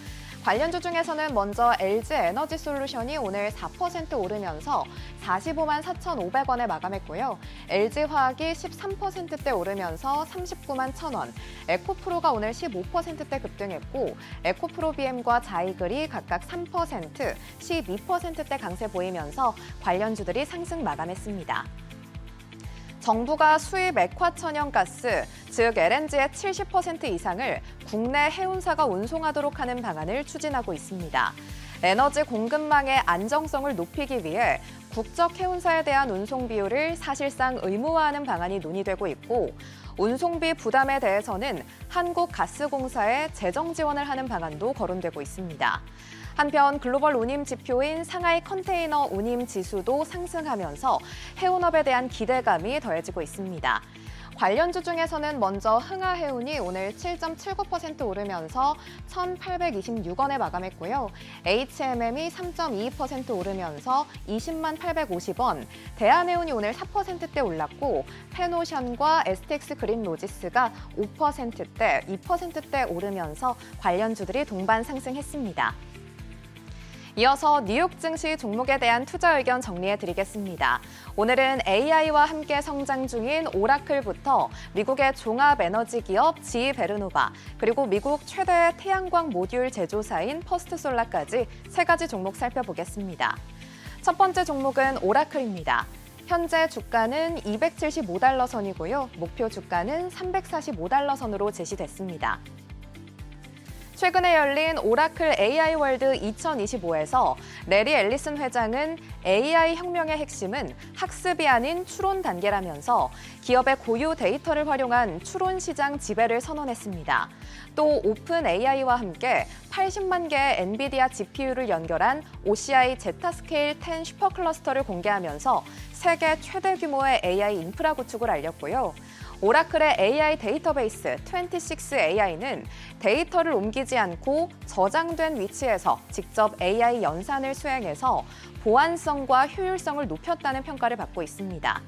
관련주 중에서는 먼저 LG 에너지 솔루션이 오늘 4% 오르면서 45만 4,500원에 마감했고요. LG화학이 13%대 오르면서 39만 1,000원, 에코프로가 오늘 15%대 급등했고 에코프로비엠과 자이글이 각각 3%, 12%대 강세 보이면서 관련주들이 상승 마감했습니다. 정부가 수입 액화천연가스, 즉 LNG의 70% 이상을 국내 해운사가 운송하도록 하는 방안을 추진하고 있습니다. 에너지 공급망의 안정성을 높이기 위해 국적 해운사에 대한 운송 비율을 사실상 의무화하는 방안이 논의되고 있고 운송비 부담에 대해서는 한국가스공사에 재정 지원을 하는 방안도 거론되고 있습니다. 한편 글로벌 운임 지표인 상하이 컨테이너 운임 지수도 상승하면서 해운업에 대한 기대감이 더해지고 있습니다. 관련주 중에서는 먼저 흥하해운이 오늘 7.79% 오르면서 1,826원에 마감했고요. HMM이 3.22% 오르면서 20만 850원, 대한해운이 오늘 4%대 올랐고 페노션과 STX 그린로지스가 5%대, 2%대 오르면서 관련주들이 동반 상승했습니다. 이어서 뉴욕 증시 종목에 대한 투자 의견 정리해드리겠습니다. 오늘은 AI와 함께 성장 중인 오라클부터 미국의 종합 에너지 기업 GE 베르노바, 그리고 미국 최대의 태양광 모듈 제조사인 퍼스트솔라까지 세 가지 종목 살펴보겠습니다. 첫 번째 종목은 오라클입니다. 현재 주가는 275달러 선이고요. 목표 주가는 345달러 선으로 제시됐습니다. 최근에 열린 오라클 AI 월드 2025에서 레리 앨리슨 회장은 AI 혁명의 핵심은 학습이 아닌 추론 단계라면서 기업의 고유 데이터를 활용한 추론 시장 지배를 선언했습니다. 또 오픈 AI와 함께 80만 개의 엔비디아 GPU를 연결한 OCI 제타스케일 10 슈퍼클러스터를 공개하면서 세계 최대 규모의 AI 인프라 구축을 알렸고요. 오라클의 AI 데이터베이스 26AI는 데이터를 옮기지 않고 저장된 위치에서 직접 AI 연산을 수행해서 보안성과 효율성을 높였다는 평가를 받고 있습니다.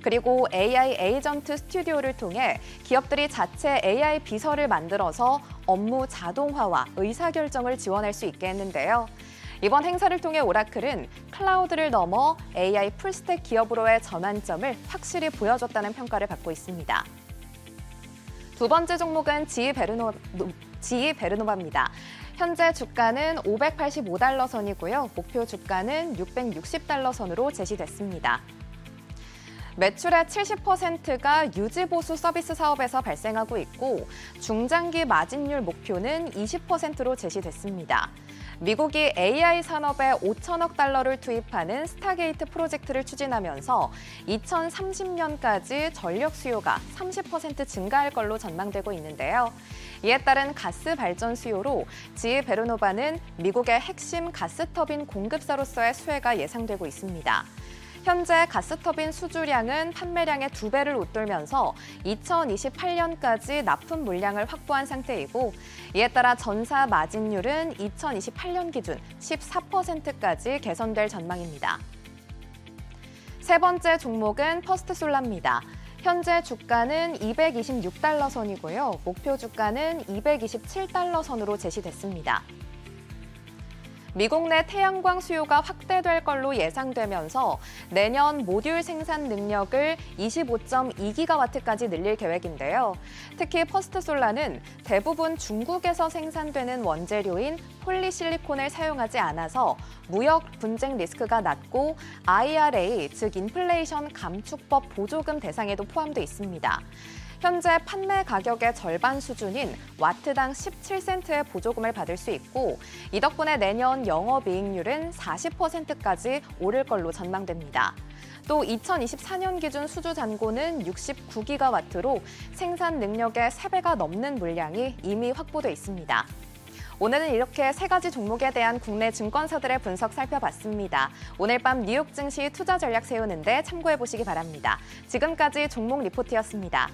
그리고 AI 에이전트 스튜디오를 통해 기업들이 자체 AI 비서를 만들어서 업무 자동화와 의사결정을 지원할 수 있게 했는데요. 이번 행사를 통해 오라클은 클라우드를 넘어 AI 풀스택 기업으로의 전환점을 확실히 보여줬다는 평가를 받고 있습니다. 두 번째 종목은 GE 베르노바입니다. 현재 주가는 585달러 선이고요. 목표 주가는 660달러 선으로 제시됐습니다. 매출의 70%가 유지보수 서비스 사업에서 발생하고 있고 중장기 마진율 목표는 20%로 제시됐습니다. 미국이 AI 산업에 5천억 달러를 투입하는 스타게이트 프로젝트를 추진하면서 2030년까지 전력 수요가 30% 증가할 걸로 전망되고 있는데요. 이에 따른 가스 발전 수요로 GE 베르노바는 미국의 핵심 가스터빈 공급사로서의 수혜가 예상되고 있습니다. 현재 가스터빈 수주량은 판매량의 2배를 웃돌면서 2028년까지 납품 물량을 확보한 상태이고 이에 따라 전사 마진율은 2028년 기준 14%까지 개선될 전망입니다. 세 번째 종목은 퍼스트솔라입니다. 현재 주가는 226달러 선이고요. 목표 주가는 227달러 선으로 제시됐습니다. 미국 내 태양광 수요가 확대될 걸로 예상되면서 내년 모듈 생산 능력을 25.2기가와트까지 늘릴 계획인데요. 특히 퍼스트솔라는 대부분 중국에서 생산되는 원재료인 폴리실리콘을 사용하지 않아서 무역 분쟁 리스크가 낮고 IRA, 즉 인플레이션 감축법 보조금 대상에도 포함돼 있습니다. 현재 판매 가격의 절반 수준인 와트당 17센트의 보조금을 받을 수 있고 이 덕분에 내년 영업이익률은 40%까지 오를 걸로 전망됩니다. 또 2024년 기준 수주 잔고는 69기가와트로 생산 능력의 3배가 넘는 물량이 이미 확보돼 있습니다. 오늘은 이렇게 세 가지 종목에 대한 국내 증권사들의 분석 살펴봤습니다. 오늘 밤 뉴욕 증시 투자 전략 세우는데 참고해 보시기 바랍니다. 지금까지 종목 리포트였습니다.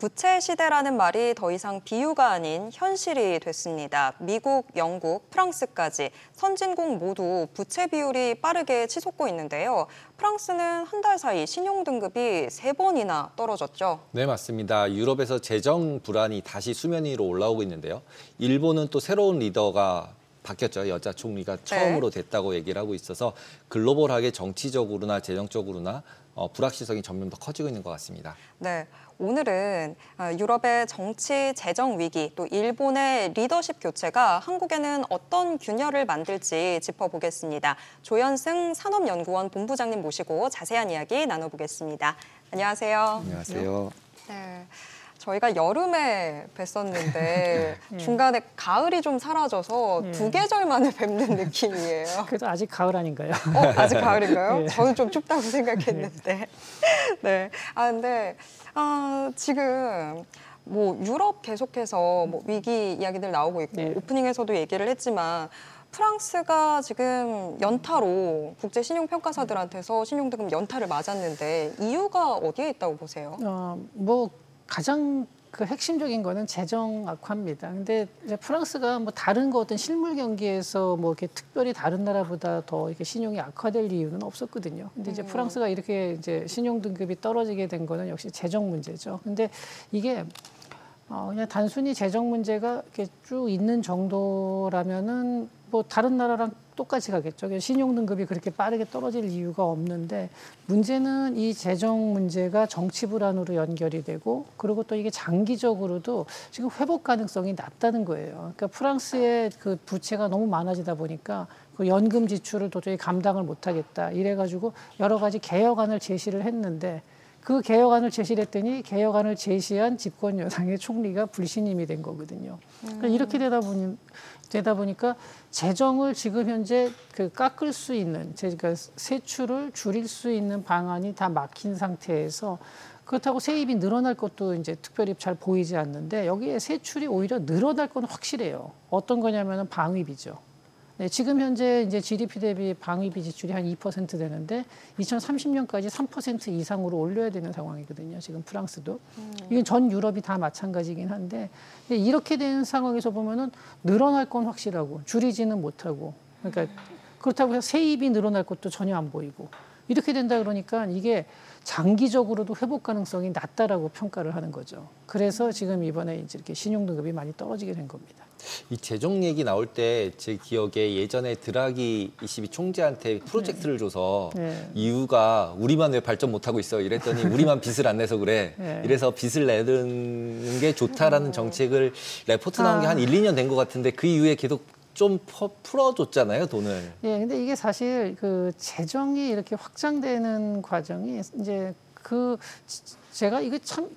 부채 시대라는 말이 더 이상 비유가 아닌 현실이 됐습니다. 미국, 영국, 프랑스까지 선진국 모두 부채 비율이 빠르게 치솟고 있는데요. 프랑스는 한 달 사이 신용등급이 3번이나 떨어졌죠. 네, 맞습니다. 유럽에서 재정 불안이 다시 수면 위로 올라오고 있는데요. 일본은 또 새로운 리더가 바뀌었죠. 여자 총리가 처음으로 됐다고 얘기를 하고 있어서 글로벌하게 정치적으로나 재정적으로나 불확실성이 점점 더 커지고 있는 것 같습니다. 네, 오늘은 유럽의 정치 재정 위기, 또 일본의 리더십 교체가 한국에는 어떤 균열을 만들지 짚어보겠습니다. 조현승 산업연구원 본부장님 모시고 자세한 이야기 나눠보겠습니다. 안녕하세요. 안녕하세요. 네. 저희가 여름에 뵀었는데 중간에 가을이 좀 사라져서 두 계절 만에 뵙는 느낌이에요. 그래도 아직 가을 아닌가요? 아직 가을인가요? 네. 저는 좀 춥다고 생각했는데. 네. 근데 지금 뭐 유럽 계속해서 뭐 위기 이야기들 나오고 있고 네. 오프닝에서도 얘기를 했지만 프랑스가 지금 연타로 국제 신용평가사들한테서 신용등급 연타를 맞았는데 이유가 어디에 있다고 보세요? 뭐 가장 그 핵심적인 거는 재정 악화입니다. 근데 이제 프랑스가 뭐 다른 거 어떤 실물 경기에서 뭐 이렇게 특별히 다른 나라보다 더 이렇게 신용이 악화될 이유는 없었거든요. 근데 이제 프랑스가 이렇게 이제 신용 등급이 떨어지게 된 거는 역시 재정 문제죠. 근데 이게 그냥 단순히 재정 문제가 이렇게 쭉 있는 정도라면은 뭐 다른 나라랑 똑같이 가겠죠. 신용 등급이 그렇게 빠르게 떨어질 이유가 없는데 문제는 이 재정 문제가 정치 불안으로 연결이 되고 그리고 또 이게 장기적으로도 지금 회복 가능성이 낮다는 거예요. 그러니까 프랑스의 그 부채가 너무 많아지다 보니까 그 연금 지출을 도저히 감당을 못하겠다. 이래가지고 여러 가지 개혁안을 제시를 했는데 그 개혁안을 제시를 했더니 개혁안을 제시한 집권 여당의 총리가 불신임이 된 거거든요. 그러니까 이렇게 되다 보니까 재정을 지금 현재 그 깎을 수 있는, 그러니까 세출을 줄일 수 있는 방안이 다 막힌 상태에서 그렇다고 세입이 늘어날 것도 이제 특별히 잘 보이지 않는데 여기에 세출이 오히려 늘어날 건 확실해요. 어떤 거냐면은 방위비죠. 네, 지금 현재 이제 GDP 대비 방위비 지출이 한 2% 되는데 2030년까지 3% 이상으로 올려야 되는 상황이거든요. 지금 프랑스도. 이건 전 유럽이 다 마찬가지긴 한데 이렇게 된 상황에서 보면은 늘어날 건 확실하고 줄이지는 못하고 그러니까 그렇다고 해서 세입이 늘어날 것도 전혀 안 보이고 이렇게 된다 그러니까 이게 장기적으로도 회복 가능성이 낮다라고 평가를 하는 거죠. 그래서 지금 이번에 이제 이렇게 신용등급이 많이 떨어지게 된 겁니다. 이 재정 얘기 나올 때 제 기억에 예전에 드라기 ECB 총재한테 프로젝트를 줘서 이유가 우리만 왜 발전 못하고 있어 이랬더니 우리만 빚을 안 내서 그래. 이래서 빚을 내는 게 좋다라는 정책을 레포트 나온 게 한 1, 2년 된 것 같은데 그 이후에 계속 좀 풀어줬잖아요, 돈을. 예, 근데 이게 사실 그 재정이 이렇게 확장되는 과정이 이제 제가 이거 참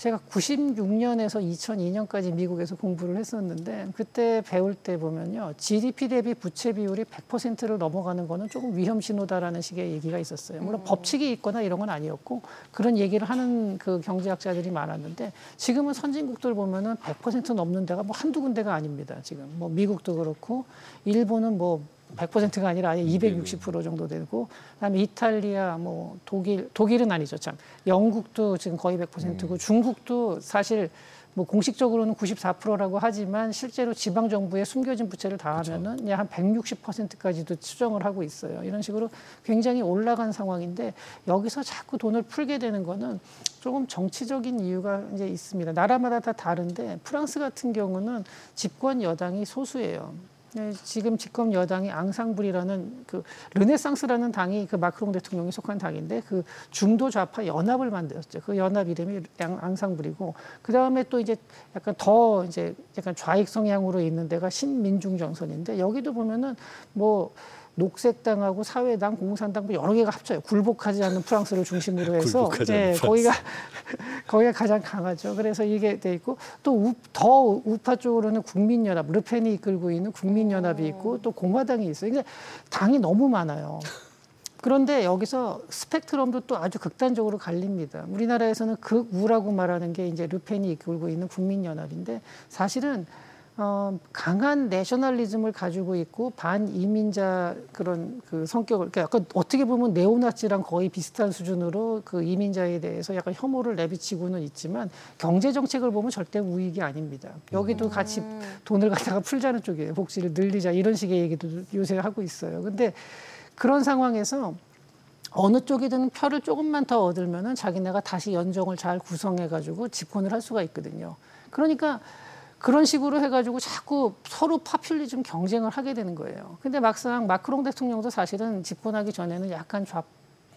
제가 96년에서 2002년까지 미국에서 공부를 했었는데 그때 배울 때 보면요. GDP 대비 부채 비율이 100%를 넘어가는 거는 조금 위험 신호다라는 식의 얘기가 있었어요. 물론 법칙이 있거나 이런 건 아니었고 그런 얘기를 하는 그 경제학자들이 많았는데 지금은 선진국들 보면은 100% 넘는 데가 뭐 한두 군데가 아닙니다. 지금 뭐 미국도 그렇고 일본은 뭐 100%가 아니라 아예 260% 정도 되고 그다음에 이탈리아, 뭐 독일은 아니죠 참. 영국도 지금 거의 100%고 중국도 사실 뭐 공식적으로는 94%라고 하지만 실제로 지방 정부의 숨겨진 부채를 다 하면은 한 160%까지도 추정을 하고 있어요. 이런 식으로 굉장히 올라간 상황인데 여기서 자꾸 돈을 풀게 되는 거는 조금 정치적인 이유가 이제 있습니다. 나라마다 다 다른데 프랑스 같은 경우는 집권 여당이 소수예요. 네, 지금 집권 여당이 앙상블이라는 그 르네상스라는 당이 그 마크롱 대통령이 속한 당인데 그 중도 좌파 연합을 만들었죠. 그 연합 이름이 앙상블이고 그 다음에 또 이제 약간 더 이제 약간 좌익 성향으로 있는 데가 신민중정선인데 여기도 보면은 뭐 녹색당하고 사회당, 공산당 여러 개가 합쳐요. 굴복하지 않는 프랑스를 중심으로 해서 거기가 가장 강하죠. 그래서 이게 돼 있고 또 더 우파 쪽으로는 국민연합, 르펜이 이끌고 있는 국민연합이 있고 또 공화당이 있어요. 그러니까 당이 너무 많아요. 그런데 여기서 스펙트럼도 또 아주 극단적으로 갈립니다. 우리나라에서는 극우라고 말하는 게 이제 르펜이 이끌고 있는 국민연합인데 사실은 강한 내셔널리즘을 가지고 있고 반이민자 그런 그 성격을 그러니까 약간 어떻게 보면 네오나치랑 거의 비슷한 수준으로 그 이민자에 대해서 약간 혐오를 내비치고는 있지만 경제 정책을 보면 절대 우익이 아닙니다. 여기도 같이 돈을 갖다가 풀자는 쪽이에요. 복지를 늘리자 이런 식의 얘기도 요새 하고 있어요. 근데 그런 상황에서 어느 쪽이든 표를 조금만 더 얻으면은 자기네가 다시 연정을 잘 구성해가지고 집권을 할 수가 있거든요. 그러니까 그런 식으로 해가지고 자꾸 서로 파퓰리즘 경쟁을 하게 되는 거예요. 근데 막상 마크롱 대통령도 사실은 집권하기 전에는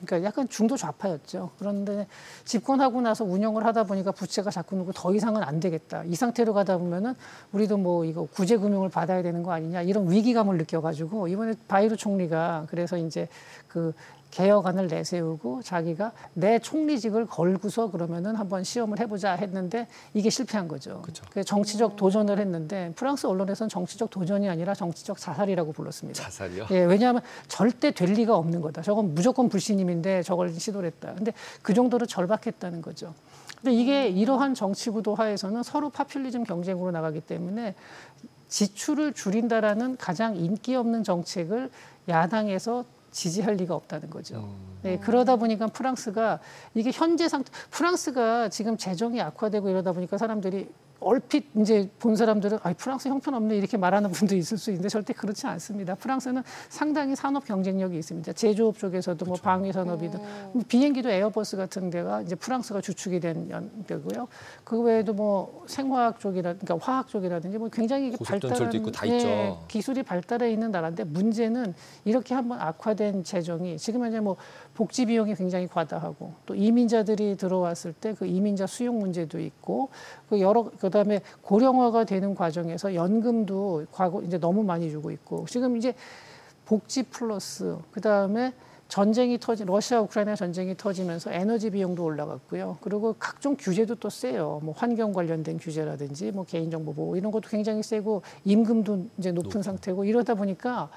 그러니까 약간 중도 좌파였죠. 그런데 집권하고 나서 운영을 하다 보니까 부채가 자꾸 늘고 더 이상은 안 되겠다. 이 상태로 가다 보면은 우리도 뭐 이거 구제 금융을 받아야 되는 거 아니냐 이런 위기감을 느껴가지고 이번에 바이루 총리가 그래서 이제 그 개혁안을 내세우고 자기가 내 총리직을 걸고서 그러면은 한번 시험을 해보자 했는데 이게 실패한 거죠. 그래서 정치적 도전을 했는데 프랑스 언론에서는 정치적 도전이 아니라 정치적 자살이라고 불렀습니다. 자살이요? 예, 왜냐하면 절대 될 리가 없는 거다. 저건 무조건 불신임인데 저걸 시도를 했다. 근데 그 정도로 절박했다는 거죠. 근데 이게 이러한 정치 구도 하에서는 서로 파퓰리즘 경쟁으로 나가기 때문에 지출을 줄인다라는 가장 인기 없는 정책을 야당에서 지지할 리가 없다는 거죠. 네, 그러다 보니까 프랑스가 이게 현재 상태, 프랑스가 지금 재정이 악화되고 이러다 보니까 사람들이 얼핏 이제 본 사람들은 프랑스 형편없네 이렇게 말하는 분도 있을 수 있는데 절대 그렇지 않습니다. 프랑스는 상당히 산업 경쟁력이 있습니다. 제조업 쪽에서도 뭐 방위 산업이든 비행기도 에어버스 같은 데가 이제 프랑스가 주축이 된 데고요. 그 외에도 뭐 생화학 그러니까 화학 쪽이라든지 뭐 굉장히 발달한 있고 다 있죠. 기술이 발달해 있는 나라인데 문제는 이렇게 한번 악화된 재정이 지금 현재 뭐 복지 비용이 굉장히 과다하고 또 이민자들이 들어왔을 때 그 이민자 수용 문제도 있고 그다음에 고령화가 되는 과정에서 연금도 과거 이제 너무 많이 주고 있고 지금 이제 복지 플러스 그다음에 러시아 우크라이나 전쟁이 터지면서 에너지 비용도 올라갔고요. 그리고 각종 규제도 또 세요. 뭐 환경 관련된 규제라든지 뭐 개인정보 보호 이런 것도 굉장히 세고 임금도 이제 높은 상태고 이러다 보니까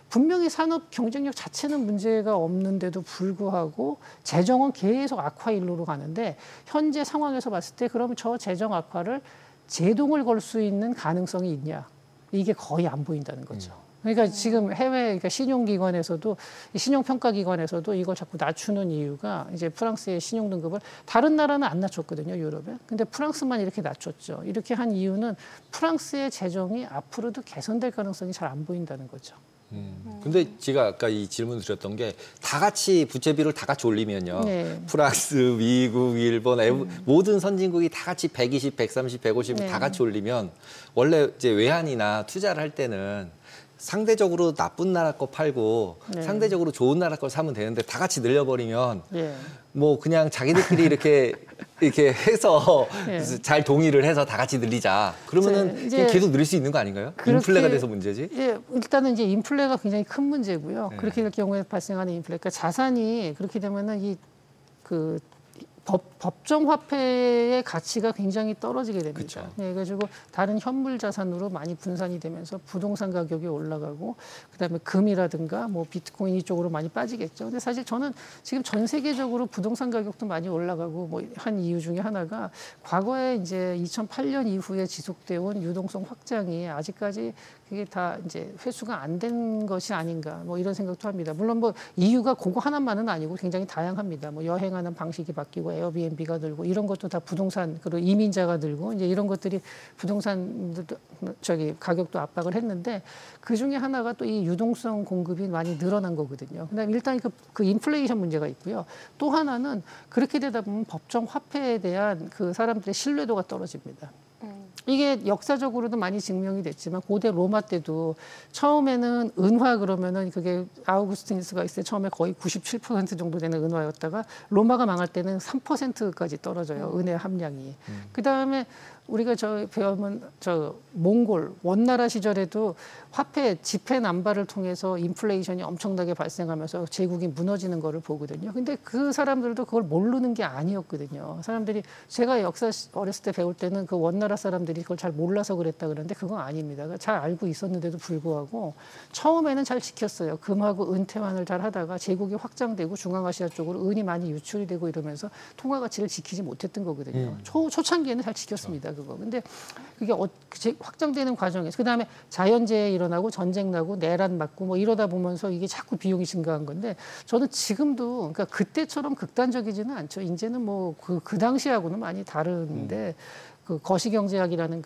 분명히 산업 경쟁력 자체는 문제가 없는데도 불구하고 재정은 계속 악화 일로로 가는데 현재 상황에서 봤을 때 그러면 저 재정 악화를 제동을 걸 수 있는 가능성이 있냐? 이게 거의 안 보인다는 거죠. 그러니까 지금 해외 그러니까 신용기관에서도 신용평가기관에서도 이걸 자꾸 낮추는 이유가 이제 프랑스의 신용등급을 다른 나라는 안 낮췄거든요, 유럽에. 근데 프랑스만 이렇게 낮췄죠. 이렇게 한 이유는 프랑스의 재정이 앞으로도 개선될 가능성이 잘 안 보인다는 거죠. 근데 제가 아까 이 질문 드렸던 게 다 같이 부채비를 다 같이 올리면요. 네. 프랑스, 미국, 일본, 모든 선진국이 다 같이 120, 130, 150 네. 다 같이 올리면 원래 이제 외환이나 투자를 할 때는 상대적으로 나쁜 나라 거 팔고 네. 상대적으로 좋은 나라 걸 사면 되는데 다 같이 늘려버리면 예. 뭐 그냥 자기들끼리 이렇게 해서 네. 잘 동의를 해서 다 같이 늘리자. 그러면은 이제 계속 늘릴 수 있는 거 아닌가요? 인플레가 돼서 문제지? 예, 일단은 이제 인플레가 굉장히 큰 문제고요. 네. 그렇게 될 경우에 발생하는 인플레, 그러니까 자산이 그렇게 되면은 법정 화폐의 가치가 굉장히 떨어지게 됩니다. 그쵸. 네, 그래가지고 다른 현물 자산으로 많이 분산이 되면서 부동산 가격이 올라가고 그다음에 금이라든가 뭐 비트코인 이쪽으로 많이 빠지겠죠. 근데 사실 저는 지금 전 세계적으로 부동산 가격도 많이 올라가고 뭐 한 이유 중에 하나가 과거에 이제 2008년 이후에 지속되어 온 유동성 확장이 아직까지 그게 다 이제 회수가 안 된 것이 아닌가 뭐 이런 생각도 합니다. 물론 뭐 이유가 그거 하나만은 아니고 굉장히 다양합니다. 뭐 여행하는 방식이 바뀌고 에어비앤비가 늘고 이런 것도 다 부동산 그리고 이민자가 늘고 이제 이런 것들이 부동산 가격도 압박을 했는데 그 중에 하나가 또 이 유동성 공급이 많이 늘어난 거거든요. 그다음에 일단 그 인플레이션 문제가 있고요. 또 하나는 그렇게 되다 보면 법정 화폐에 대한 그 사람들의 신뢰도가 떨어집니다. 이게 역사적으로도 많이 증명이 됐지만 고대 로마 때도 처음에는 은화 그러면은 그게 아우구스티누스가 있을 때 처음에 거의 97% 정도 되는 은화였다가 로마가 망할 때는 3%까지 떨어져요. 은의 함량이. 그다음에 우리가 배우면 몽골 원나라 시절에도 화폐 지폐 남발을 통해서 인플레이션이 엄청나게 발생하면서 제국이 무너지는 거를 보거든요. 근데 그 사람들도 그걸 모르는 게 아니었거든요. 사람들이 제가 역사 어렸을 때 배울 때는 그 원나라 사람들이 그걸 잘 몰라서 그랬다 그러는데 그건 아닙니다. 잘 알고 있었는데도 불구하고 처음에는 잘 지켰어요. 금하고 은 태환을 잘 하다가 제국이 확장되고 중앙아시아 쪽으로 은이 많이 유출이 되고 이러면서 통화 가치를 지키지 못했던 거거든요. 초창기에는 잘 지켰습니다. 그거. 근데 그게 확장되는 과정에서 그다음에 자연재해 일어나고 전쟁 나고 내란 맞고 뭐 이러다 보면서 이게 자꾸 비용이 증가한 건데 저는 지금도 그러니까 그때처럼 극단적이지는 않죠. 이제는 뭐 그 당시하고는 많이 다른데 그 거시경제학이라는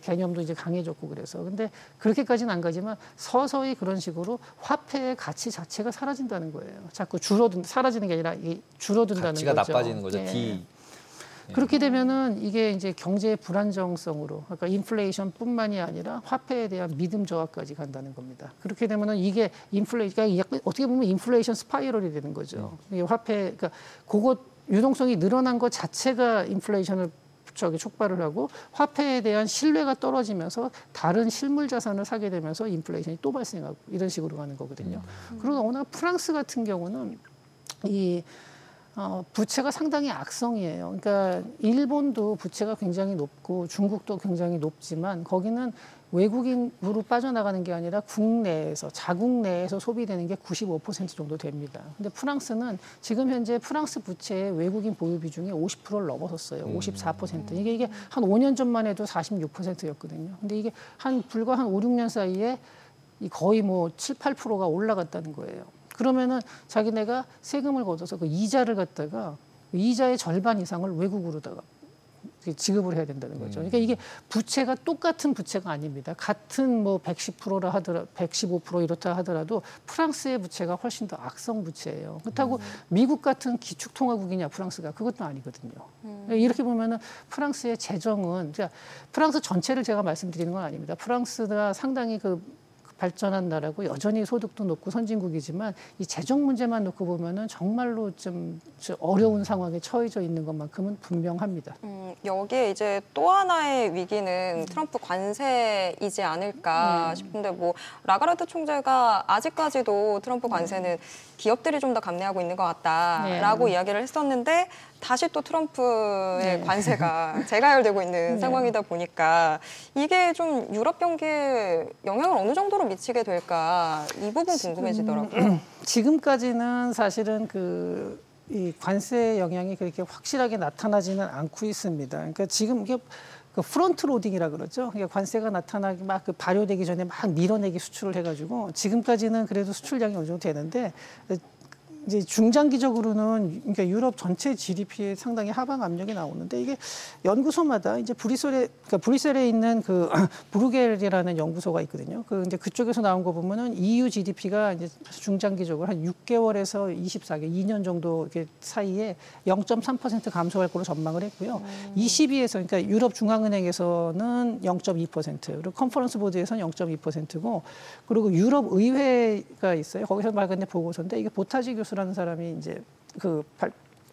개념도 이제 강해졌고 그래서 근데 그렇게까지는 안 가지만 서서히 그런 식으로 화폐의 가치 자체가 사라진다는 거예요. 자꾸 사라지는 게 아니라 줄어든다는 가치가 거죠. 나빠지는 거죠. 예. 그렇게 되면은 이게 이제 경제의 불안정성으로, 그러니까 인플레이션뿐만이 아니라 화폐에 대한 믿음 저하까지 간다는 겁니다. 그렇게 되면은 이게 그러니까 어떻게 보면 인플레이션 스파이럴이 되는 거죠. 이게 화폐, 그러니까 그거 유동성이 늘어난 것 자체가 인플레이션을 촉발을 하고 화폐에 대한 신뢰가 떨어지면서 다른 실물 자산을 사게 되면서 인플레이션이 또 발생하고 이런 식으로 가는 거거든요. 그러나 워낙 프랑스 같은 경우는 부채가 상당히 악성이에요. 그러니까 일본도 부채가 굉장히 높고 중국도 굉장히 높지만 거기는 외국인으로 빠져나가는 게 아니라 국내에서 자국 내에서 소비되는 게 95% 정도 됩니다. 근데 프랑스는 지금 현재 프랑스 부채의 외국인 보유 비중이 50%를 넘어섰어요. 54%. 이게 한 5년 전만 해도 46%였거든요. 근데 이게 불과 한 5, 6년 사이에 거의 뭐 7, 8%가 올라갔다는 거예요. 그러면은 자기네가 세금을 걷어서 그 이자를 갖다가 이자의 절반 이상을 외국으로다가 지급을 해야 된다는 거죠. 그러니까 이게 부채가 똑같은 부채가 아닙니다. 같은 뭐 110%라 하더라도 115% 이렇다 하더라도 프랑스의 부채가 훨씬 더 악성 부채예요. 그렇다고 미국 같은 기축통화국이냐 프랑스가 그것도 아니거든요. 이렇게 보면은 프랑스의 재정은 프랑스 전체를 제가 말씀드리는 건 아닙니다. 프랑스가 상당히 발전한 나라고 여전히 소득도 높고 선진국이지만 이 재정 문제만 놓고 보면은 정말로 좀 어려운 상황에 처해져 있는 것만큼은 분명합니다. 여기에 이제 또 하나의 위기는 트럼프 관세이지 않을까 싶은데 뭐 라가르드 총재가 아직까지도 트럼프 관세는 기업들이 좀 더 감내하고 있는 것 같다라고 이야기를 했었는데 다시 또 트럼프의 관세가 재가열되고 있는 상황이다 보니까 이게 좀 유럽 경기에 영향을 어느 정도로 미치게 될까 이 부분 궁금해지더라고요. 지금까지는 사실은 이 관세 영향이 그렇게 확실하게 나타나지는 않고 있습니다. 그러니까 지금 이게 프론트 로딩이라 그러죠. 그러니까 관세가 나타나기 막 발효되기 전에 막 밀어내기 수출을 해가지고 지금까지는 그래도 수출량이 어느 정도 되는데 이제 중장기적으로는 그러니까 유럽 전체 GDP에 상당히 하방 압력이 나오는데 이게 연구소마다 이제 브뤼셀에 있는 브루겔이라는 연구소가 있거든요. 이제 그쪽에서 나온 거 보면은 EU GDP가 이제 중장기적으로 한 6개월에서 24개, 2년 정도 이렇게 사이에 0.3% 감소할 걸로 전망을 했고요. ECB에서 그러니까 유럽 중앙은행에서는 0.2%, 그리고 컨퍼런스 보드에서는 0.2%고, 그리고 유럽 의회가 있어요. 거기서 발간된 보고서인데 이게 보타지 교수 라는 사람이 이제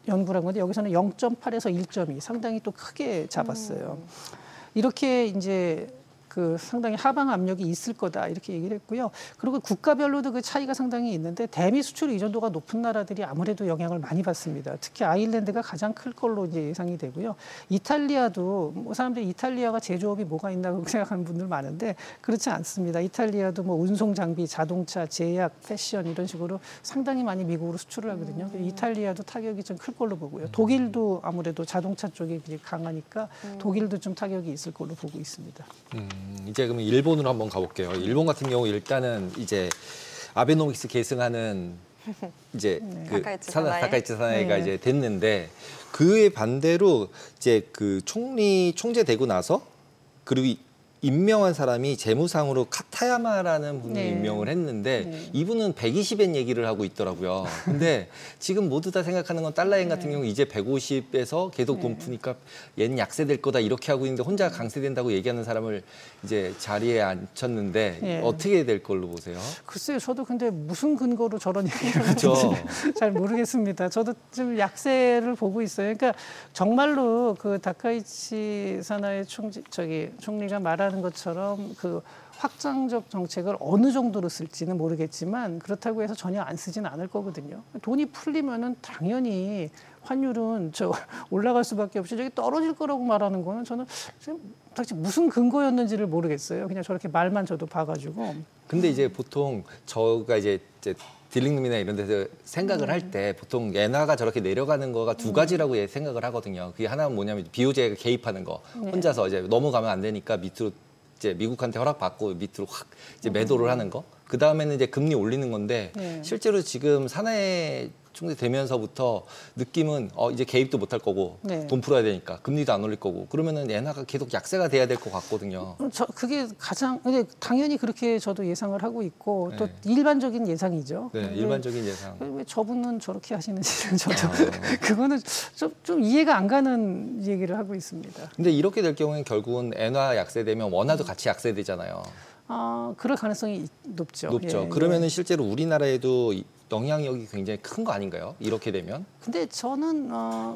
연구를 한 건데 여기서는 0.8에서 1.2 상당히 또 크게 잡았어요. 이렇게 이제 상당히 하방 압력이 있을 거다 이렇게 얘기를 했고요. 그리고 국가별로도 그 차이가 상당히 있는데 대미 수출 의존도가 높은 나라들이 아무래도 영향을 많이 받습니다. 특히 아일랜드가 가장 클 걸로 이제 예상이 되고요. 이탈리아도 뭐 사람들이 이탈리아가 제조업이 뭐가 있나 생각하는 분들 많은데 그렇지 않습니다. 이탈리아도 뭐 운송 장비, 자동차, 제약, 패션 이런 식으로 상당히 많이 미국으로 수출을 하거든요. 이탈리아도 타격이 좀 클 걸로 보고요. 독일도 아무래도 자동차 쪽이 강하니까 독일도 좀 타격이 있을 걸로 보고 있습니다. 이제 그러면 일본으로 한번 가볼게요. 일본 같은 경우 일단은 이제 아베노믹스 계승하는 이제 다카이치 사나이가 이제 됐는데 그에 반대로 이제 총재 되고 나서 그리고 임명한 사람이 재무상으로 카타야마라는 분을 임명을 했는데 이분은 120엔 얘기를 하고 있더라고요. 근데 지금 모두 다 생각하는 건 달러엔 같은 경우 이제 150에서 계속 돈 푸니까 얘는 약세될 거다 이렇게 하고 있는데 혼자 강세된다고 얘기하는 사람을 이제 자리에 앉혔는데 어떻게 될 걸로 보세요? 글쎄요. 저도 근데 무슨 근거로 저런 얘기를 그렇죠. 하는지 잘 모르겠습니다. 저도 좀 약세를 보고 있어요. 그러니까 정말로 다카이치 사나이 총리가 말하는 것처럼 확장적 정책을 어느 정도로 쓸지는 모르겠지만 그렇다고 해서 전혀 안 쓰지는 않을 거거든요. 돈이 풀리면은 당연히 환율은 올라갈 수밖에 없이 저기 떨어질 거라고 말하는 거는 저는 도대체 무슨 근거였는지를 모르겠어요. 그냥 저렇게 말만 저도 봐가지고. 근데 이제 보통 저가 이제 딜링룸이나 이런 데서 생각을 할 때 보통 엔화가 저렇게 내려가는 거가 두 가지라고 생각을 하거든요. 그게 하나는 뭐냐면 BOJ가 개입하는 거. 혼자서 이제 넘어가면 안 되니까 밑으로 이제 미국한테 허락받고 밑으로 확 이제 매도를 하는 거. 그 다음에는 이제 금리 올리는 건데 실제로 지금 사내 충족되면서부터 느낌은 이제 개입도 못할 거고 네. 돈 풀어야 되니까 금리도 안 올릴 거고 그러면은 엔화가 계속 약세가 돼야 될 것 같거든요. 그게 가장 근데 당연히 그렇게 저도 예상을 하고 있고 또 네. 일반적인 예상이죠. 네, 근데 일반적인 예상. 왜 저분은 저렇게 하시는지 저도 그거는 좀 이해가 안 가는 얘기를 하고 있습니다. 근데 이렇게 될 경우에는 결국은 엔화 약세되면 원화도 같이 약세되잖아요. 그럴 가능성이 높죠. 높죠. 예, 그러면은 실제로 우리나라에도 영향력이 굉장히 큰 거 아닌가요? 이렇게 되면? 근데 저는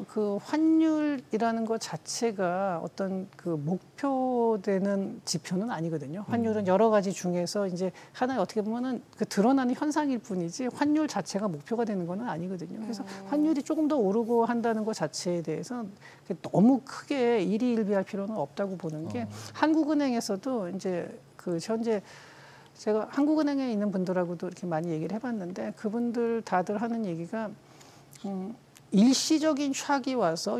그 환율이라는 것 자체가 어떤 그 목표되는 지표는 아니거든요. 환율은 여러 가지 중에서 이제 하나의 어떻게 보면은 그 드러나는 현상일 뿐이지 환율 자체가 목표가 되는 건 아니거든요. 그래서 환율이 조금 더 오르고 한다는 것 자체에 대해서 너무 크게 일희일비할 필요는 없다고 보는 게 한국은행에서도 이제 그 현재 제가 한국은행에 있는 분들하고도 이렇게 많이 얘기를 해봤는데 그분들 다들 하는 얘기가 일시적인 샥이 와서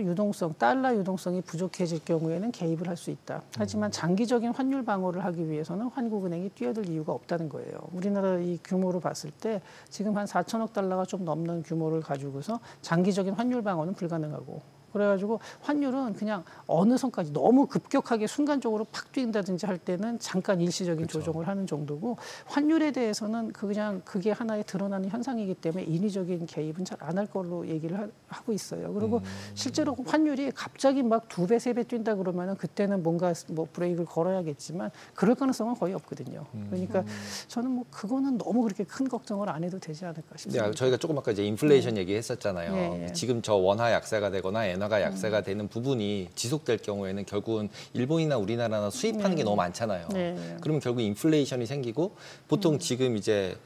달러 유동성이 부족해질 경우에는 개입을 할 수 있다. 하지만 장기적인 환율 방어를 하기 위해서는 한국은행이 뛰어들 이유가 없다는 거예요. 우리나라 이 규모로 봤을 때 지금 한 4천억 달러가 좀 넘는 규모를 가지고서 장기적인 환율 방어는 불가능하고 그래가지고 환율은 그냥 어느 선까지 너무 급격하게 순간적으로 팍 뛰는다든지 할 때는 잠깐 일시적인 그렇죠. 조정을 하는 정도고 환율에 대해서는 그냥 그게 하나의 드러나는 현상이기 때문에 인위적인 개입은 잘 안 할 걸로 얘기를 하고 있어요. 그리고 실제로 환율이 갑자기 막 2배, 3배 뛴다 그러면은 그때는 뭔가 뭐 브레이크를 걸어야겠지만 그럴 가능성은 거의 없거든요. 그러니까 저는 뭐 그거는 너무 그렇게 큰 걱정을 안 해도 되지 않을까 싶습니다. 네, 저희가 조금 아까 이제 인플레이션 얘기했었잖아요. 예. 지금 저 원화 약세가 되거나 엔화가 약세가 되는 부분이 지속될 경우에는 결국은 일본이나 우리나라나 수입하는 게 너무 많잖아요. 네. 그러면 결국 인플레이션이 생기고 보통 지금 이제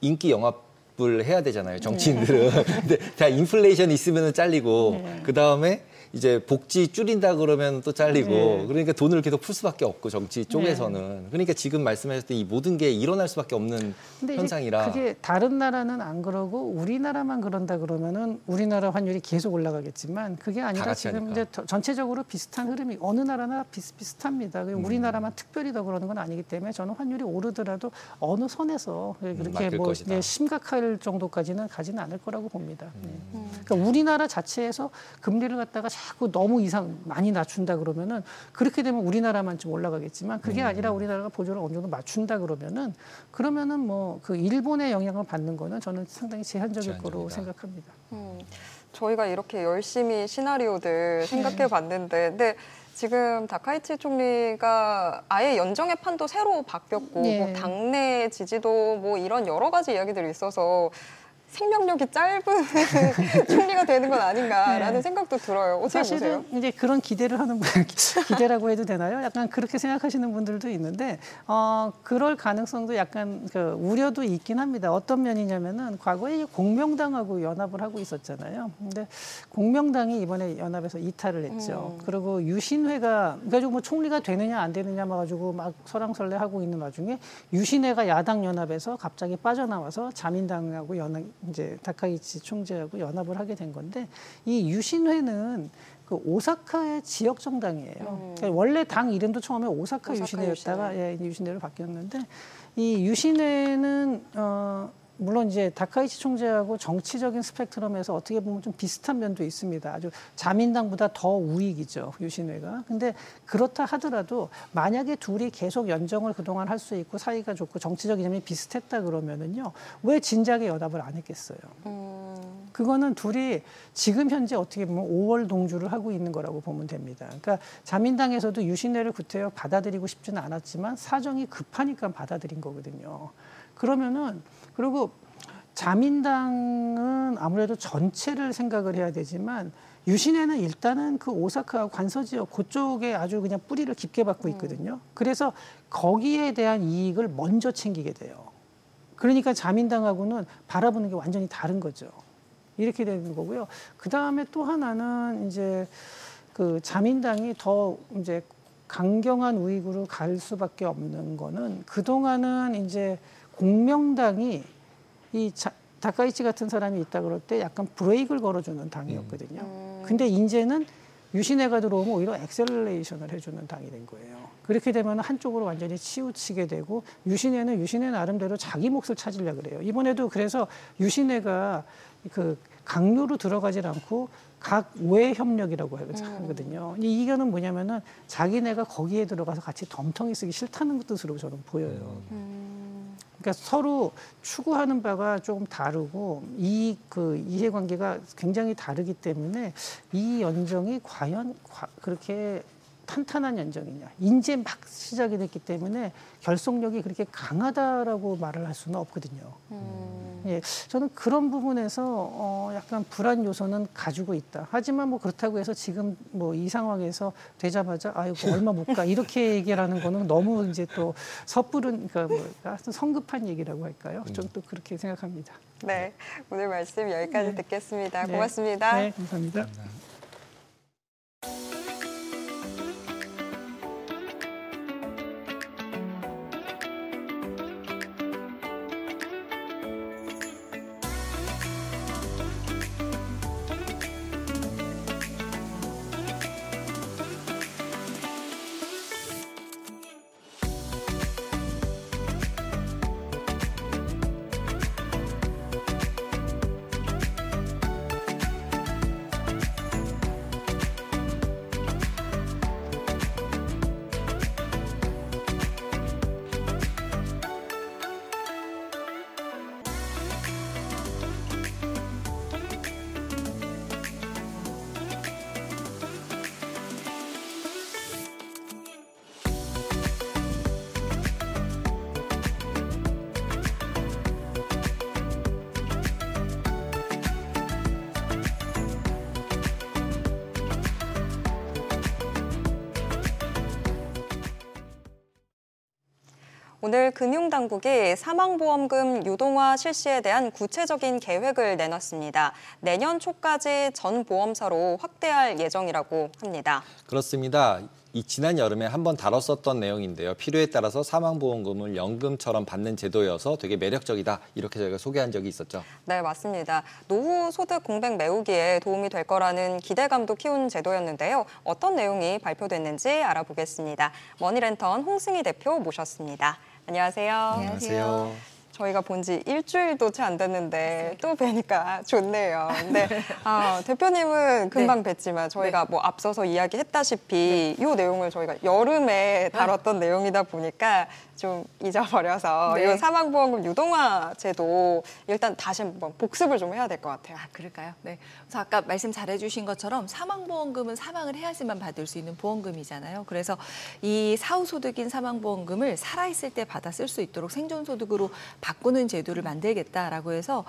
인기 영합을 해야 되잖아요. 정치인들은. 근데 다 인플레이션이 있으면 잘리고 그 다음에 이제 복지 줄인다 그러면 또 잘리고 그러니까 돈을 계속 풀 수밖에 없고 정치 쪽에서는 그러니까 지금 말씀하셨던 이 모든 게 일어날 수밖에 없는 근데 현상이라 그게 다른 나라는 안 그러고 우리나라만 그런다 그러면은 우리나라 환율이 계속 올라가겠지만 그게 다 아니라 같이 지금 하니까. 이제 전체적으로 비슷한 흐름이 어느 나라나 비슷비슷합니다. 우리나라만 특별히 더 그러는 건 아니기 때문에 저는 환율이 오르더라도 어느 선에서 그렇게 맡길 뭐 것이다. 이제 심각할 정도까지는 가지는 않을 거라고 봅니다. 그러니까 우리나라 자체에서 금리를 갖다가 자꾸 너무 이상 많이 낮춘다 그러면은 그렇게 되면 우리나라만 좀 올라가겠지만 그게 아니라 우리나라가 보조를 어느 정도 맞춘다 그러면은 뭐 그 일본의 영향을 받는 거는 저는 상당히 제한적일 거로 제한적이다. 생각합니다. 저희가 이렇게 열심히 시나리오들 생각해 봤는데 근데 지금 다카이치 총리가 아예 연정의 판도 새로 바뀌었고 네. 뭐 당내 지지도 뭐 이런 여러 가지 이야기들이 있어서 생명력이 짧은 총리가 되는 건 아닌가라는 네. 생각도 들어요. 어떻게 사실은 보세요? 이제 그런 기대를 하는 기대라고 해도 되나요? 약간 그렇게 생각하시는 분들도 있는데 그럴 가능성도 약간 그 우려도 있긴 합니다. 어떤 면이냐면은 과거에 공명당하고 연합을 하고 있었잖아요. 근데 공명당이 이번에 연합에서 이탈을 했죠. 그리고 유신회가 그래가지고 뭐 총리가 되느냐 안 되느냐 가지고 막 설왕설래하고 있는 와중에 유신회가 야당 연합에서 갑자기 빠져나와서 자민당하고 이제 다카이치 총재하고 연합을 하게 된 건데 이 유신회는 그 오사카의 지역 정당이에요. 그러니까 원래 당 이름도 처음에 오사카 유신회였다가 유신회로 바뀌었는데 이 유신회는 물론 이제 다카이치 총재하고 정치적인 스펙트럼에서 어떻게 보면 좀 비슷한 면도 있습니다. 아주 자민당보다 더 우익이죠, 유신회가. 근데 그렇다 하더라도 만약에 둘이 계속 연정을 그동안 할 수 있고 사이가 좋고 정치적 이념이 비슷했다 그러면은요, 왜 진작에 연합을 안 했겠어요? 그거는 둘이 지금 현재 어떻게 보면 5월 동주를 하고 있는 거라고 보면 됩니다. 그러니까 자민당에서도 유신회를 구태여 받아들이고 싶지는 않았지만 사정이 급하니까 받아들인 거거든요. 그러면은 그리고 자민당은 아무래도 전체를 생각을 해야 되지만 유신회는 일단은 그 오사카 관서 지역 그쪽에 아주 그냥 뿌리를 깊게 받고 있거든요. 그래서 거기에 대한 이익을 먼저 챙기게 돼요. 그러니까 자민당하고는 바라보는 게 완전히 다른 거죠. 이렇게 되는 거고요. 그 다음에 또 하나는 이제 그 자민당이 더 이제 강경한 우익으로 갈 수밖에 없는 거는 그동안은 이제 공명당이 이 다카이치 같은 사람이 있다 그럴 때 약간 브레이크를 걸어주는 당이었거든요. 근데 이제는 유신해가 들어오면 오히려 엑셀레이션을 해주는 당이 된 거예요. 그렇게 되면 한쪽으로 완전히 치우치게 되고 유신해는 유신해 나름대로 자기 몫을 찾으려고 그래요. 이번에도 그래서 유신해가 그 강요로 들어가질 않고 각 외 협력이라고 하거든요. 이거는 뭐냐면은 자기네가 거기에 들어가서 같이 덤텅이 쓰기 싫다는 뜻으로 저는 보여요. 그러니까 서로 추구하는 바가 조금 다르고 그 이해관계가 굉장히 다르기 때문에 이 연정이 과연 그렇게 탄탄한 연정이냐. 이제 막 시작이 됐기 때문에 결속력이 그렇게 강하다라고 말을 할 수는 없거든요. 예, 저는 그런 부분에서 약간 불안 요소는 가지고 있다. 하지만 뭐 그렇다고 해서 지금 뭐 이 상황에서 되자마자 아이고 얼마 못 가 이렇게 얘기하는 거는 너무 이제 또 섣부른 그러니까 성급한 얘기라고 할까요? 좀 또 그렇게 생각합니다. 네, 오늘 말씀 여기까지 네. 듣겠습니다. 네. 고맙습니다. 네, 감사합니다. 오늘 금융당국이 사망보험금 유동화 실시에 대한 구체적인 계획을 내놨습니다. 내년 초까지 전 보험사로 확대할 예정이라고 합니다. 그렇습니다. 지난 여름에 한번 다뤘었던 내용인데요. 필요에 따라서 사망보험금을 연금처럼 받는 제도여서 되게 매력적이다. 이렇게 저희가 소개한 적이 있었죠. 네, 맞습니다. 노후 소득 공백 메우기에 도움이 될 거라는 기대감도 키운 제도였는데요. 어떤 내용이 발표됐는지 알아보겠습니다. 머니랜턴 홍승희 대표 모셨습니다. 안녕하세요. 안녕하세요. 저희가 본 지 일주일도 채 안 됐는데 또 뵈니까 좋네요. 근데 대표님은 금방 뵀지만 저희가 뭐 앞서서 이야기했다시피 이 내용을 저희가 여름에 다뤘던 내용이다 보니까 좀 잊어버려서 이 사망보험금 유동화 제도 일단 다시 한번 복습을 좀 해야 될 것 같아요. 아, 그럴까요? 네. 그래서 아까 말씀 잘해주신 것처럼 사망보험금은 사망을 해야지만 받을 수 있는 보험금이잖아요. 그래서 이 사후소득인 사망보험금을 살아있을 때 받아 쓸 수 있도록 생존소득으로 바꾸는 제도를 만들겠다라고 해서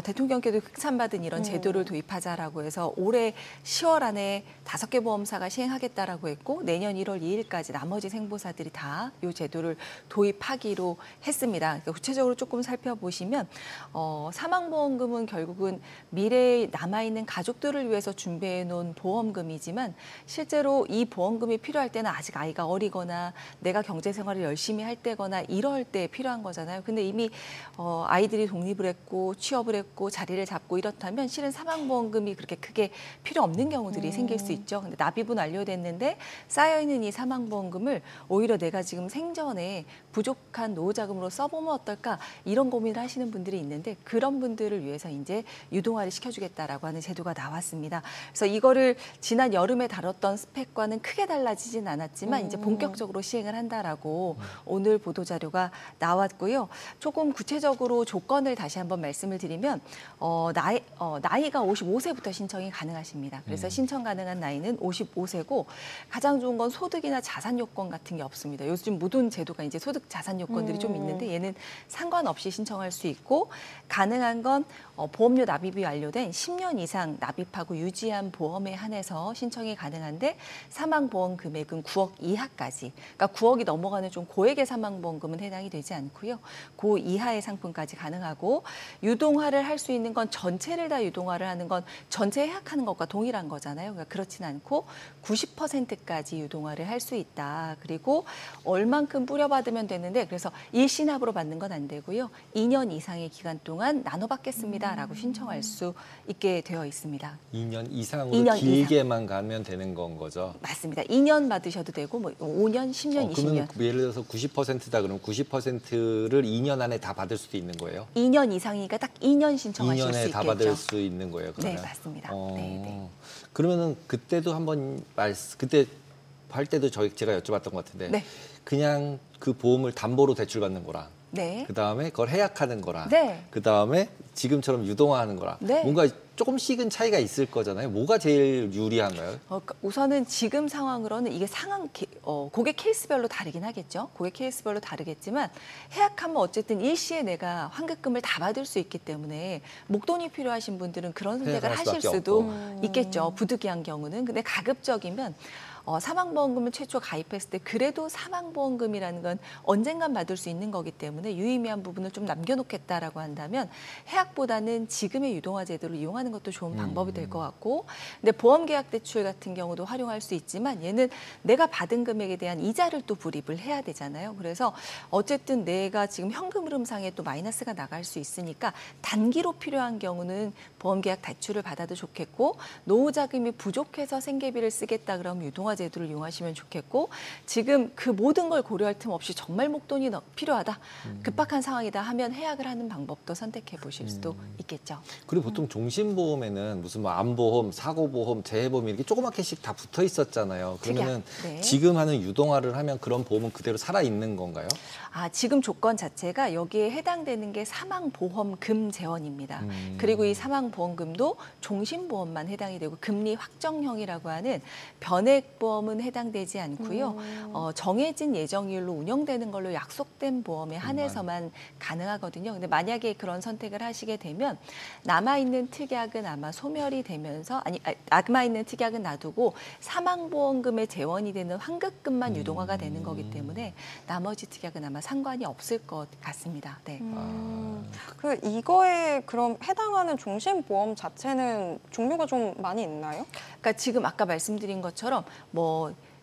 대통령께도 극찬받은 이런 제도를 도입하자라고 해서 올해 10월 안에 5개 보험사가 시행하겠다라고 했고 내년 1월 2일까지 나머지 생보사들이 다 이 제도를 도입하기로 했습니다. 그러니까 구체적으로 조금 살펴보시면 사망보험금은 결국은 미래에 남아있는 가족들을 위해서 준비해 놓은 보험금이지만 실제로 이 보험금이 필요할 때는 아직 아이가 어리거나 내가 경제생활을 열심히 할 때거나 이럴 때 필요한 거잖아요. 근데 이미 아이들이 독립을 했고 취업을 했고 자리를 잡고 이렇다면 실은 사망보험금이 그렇게 크게 필요 없는 경우들이 생길 수 있죠. 근데 납입은 완료됐는데 쌓여있는 이 사망보험금을 오히려 내가 지금 생전에 부족한 노후자금으로 써보면 어떨까 이런 고민을 하시는 분들이 있는데 그런 분들을 위해서 이제 유동화를 시켜주겠다라고 하는 제도가 나왔습니다. 그래서 이거를 지난 여름에 다뤘던 스펙과는 크게 달라지진 않았지만 이제 본격적으로 시행을 한다라고 오늘 보도자료가 나왔고요. 조금 구체적으로 조건을 다시 한번 말씀을 드리면 나이가 55세부터 신청이 가능하십니다. 그래서 신청 가능한 나이는 55세고 가장 좋은 건 소득이나 자산 요건 같은 게 없습니다. 요즘 모든 제도가 이제 소득 자산 요건들이 좀 있는데 얘는 상관없이 신청할 수 있고 가능한 건 보험료 납입이 완료된 10년 이상 납입하고 유지한 보험에 한해서 신청이 가능한데 사망보험 금액은 9억 이하까지 그러니까 9억이 넘어가는 좀 고액의 사망보험금은 해당이 되지 않고요. 그 이하의 상품까지 가능하고 유동화를 할 수 있는 건 전체를 다 유동화를 하는 건 전체 해약하는 것과 동일한 거잖아요. 그러니까 그렇진 않고 90%까지 유동화를 할 수 있다. 그리고 얼만큼 뿌려받으면 되는데 그래서 일시납으로 받는 건 안 되고요. 2년 이상의 기간 동안 나눠 받겠습니다라고 신청할 수 있게 되어 있습니다. 2년 이상으로 2년 길게만 가면 되는 건 거죠. 맞습니다. 2년 받으셔도 되고 뭐 5년, 10년, 20년. 그러면 예를 들어서 90%다 그러면 90%를 2년 안에 다 받을 수도 있는 거예요? 2년 이상이니까 딱 2년 신청하실 수 2년에 있겠죠. 다 받을 수 있는 거예요, 그러면? 네, 맞습니다. 네, 네. 그러면은 그때도 한번 그때 할 때도 제가 여쭤봤던 것 같은데 네. 그냥 그 보험을 담보로 대출받는 거랑 네. 그다음에 그걸 해약하는 거랑 네. 그다음에 지금처럼 유동화하는 거랑 네. 뭔가 조금씩은 차이가 있을 거잖아요. 뭐가 제일 유리한가요? 우선은 지금 상황으로는 이게 고객 케이스별로 다르긴 하겠죠. 고객 케이스별로 다르겠지만 해약하면 어쨌든 일시에 내가 환급금을 다 받을 수 있기 때문에 목돈이 필요하신 분들은 그런 선택을 해약할 하실 수밖에 수도 없고. 있겠죠. 부득이한 경우는. 근데 가급적이면 사망보험금을 최초 가입했을 때 그래도 사망보험금이라는 건 언젠간 받을 수 있는 거기 때문에 유의미한 부분을 좀 남겨놓겠다라고 한다면 해약보다는 지금의 유동화 제도를 이용하는 것도 좋은 방법이 될 것 같고 근데 보험계약 대출 같은 경우도 활용할 수 있지만 얘는 내가 받은 금액에 대한 이자를 또 불입을 해야 되잖아요. 그래서 어쨌든 내가 지금 현금 흐름상에 또 마이너스가 나갈 수 있으니까 단기로 필요한 경우는 보험계약 대출을 받아도 좋겠고 노후 자금이 부족해서 생계비를 쓰겠다 그러면 유동화 제도를 이용하시면 좋겠고 지금 그 모든 걸 고려할 틈 없이 정말 목돈이 필요하다, 급박한 상황이다 하면 해약을 하는 방법도 선택해 보실 수도 있겠죠. 그리고 보통 종신보험에는 무슨 뭐 암보험, 사고보험, 재해보험 이렇게 조그맣게씩 다 붙어 있었잖아요. 그러면은 네. 지금 하는 유동화를 하면 그런 보험은 그대로 살아 있는 건가요? 지금 조건 자체가 여기에 해당되는 게 사망보험금 재원입니다. 그리고 이 사망보험금도 종신보험만 해당이 되고 금리 확정형이라고 하는 변액보험은 해당되지 않고요. 정해진 예정일로 운영되는 걸로 약속된 보험에 한해서만 가능하거든요. 근데 만약에 그런 선택을 하시게 되면 남아있는 특약은 아마 소멸이 되면서 남아있는 특약은 놔두고 사망보험금의 재원이 되는 환급금만 유동화가 되는 거기 때문에 나머지 특약은 아마 상관이 없을 것 같습니다. 네. 이거에 그럼 해당하는 종신보험 자체는 종류가 좀 많이 있나요? 그러니까 지금 아까 말씀드린 것처럼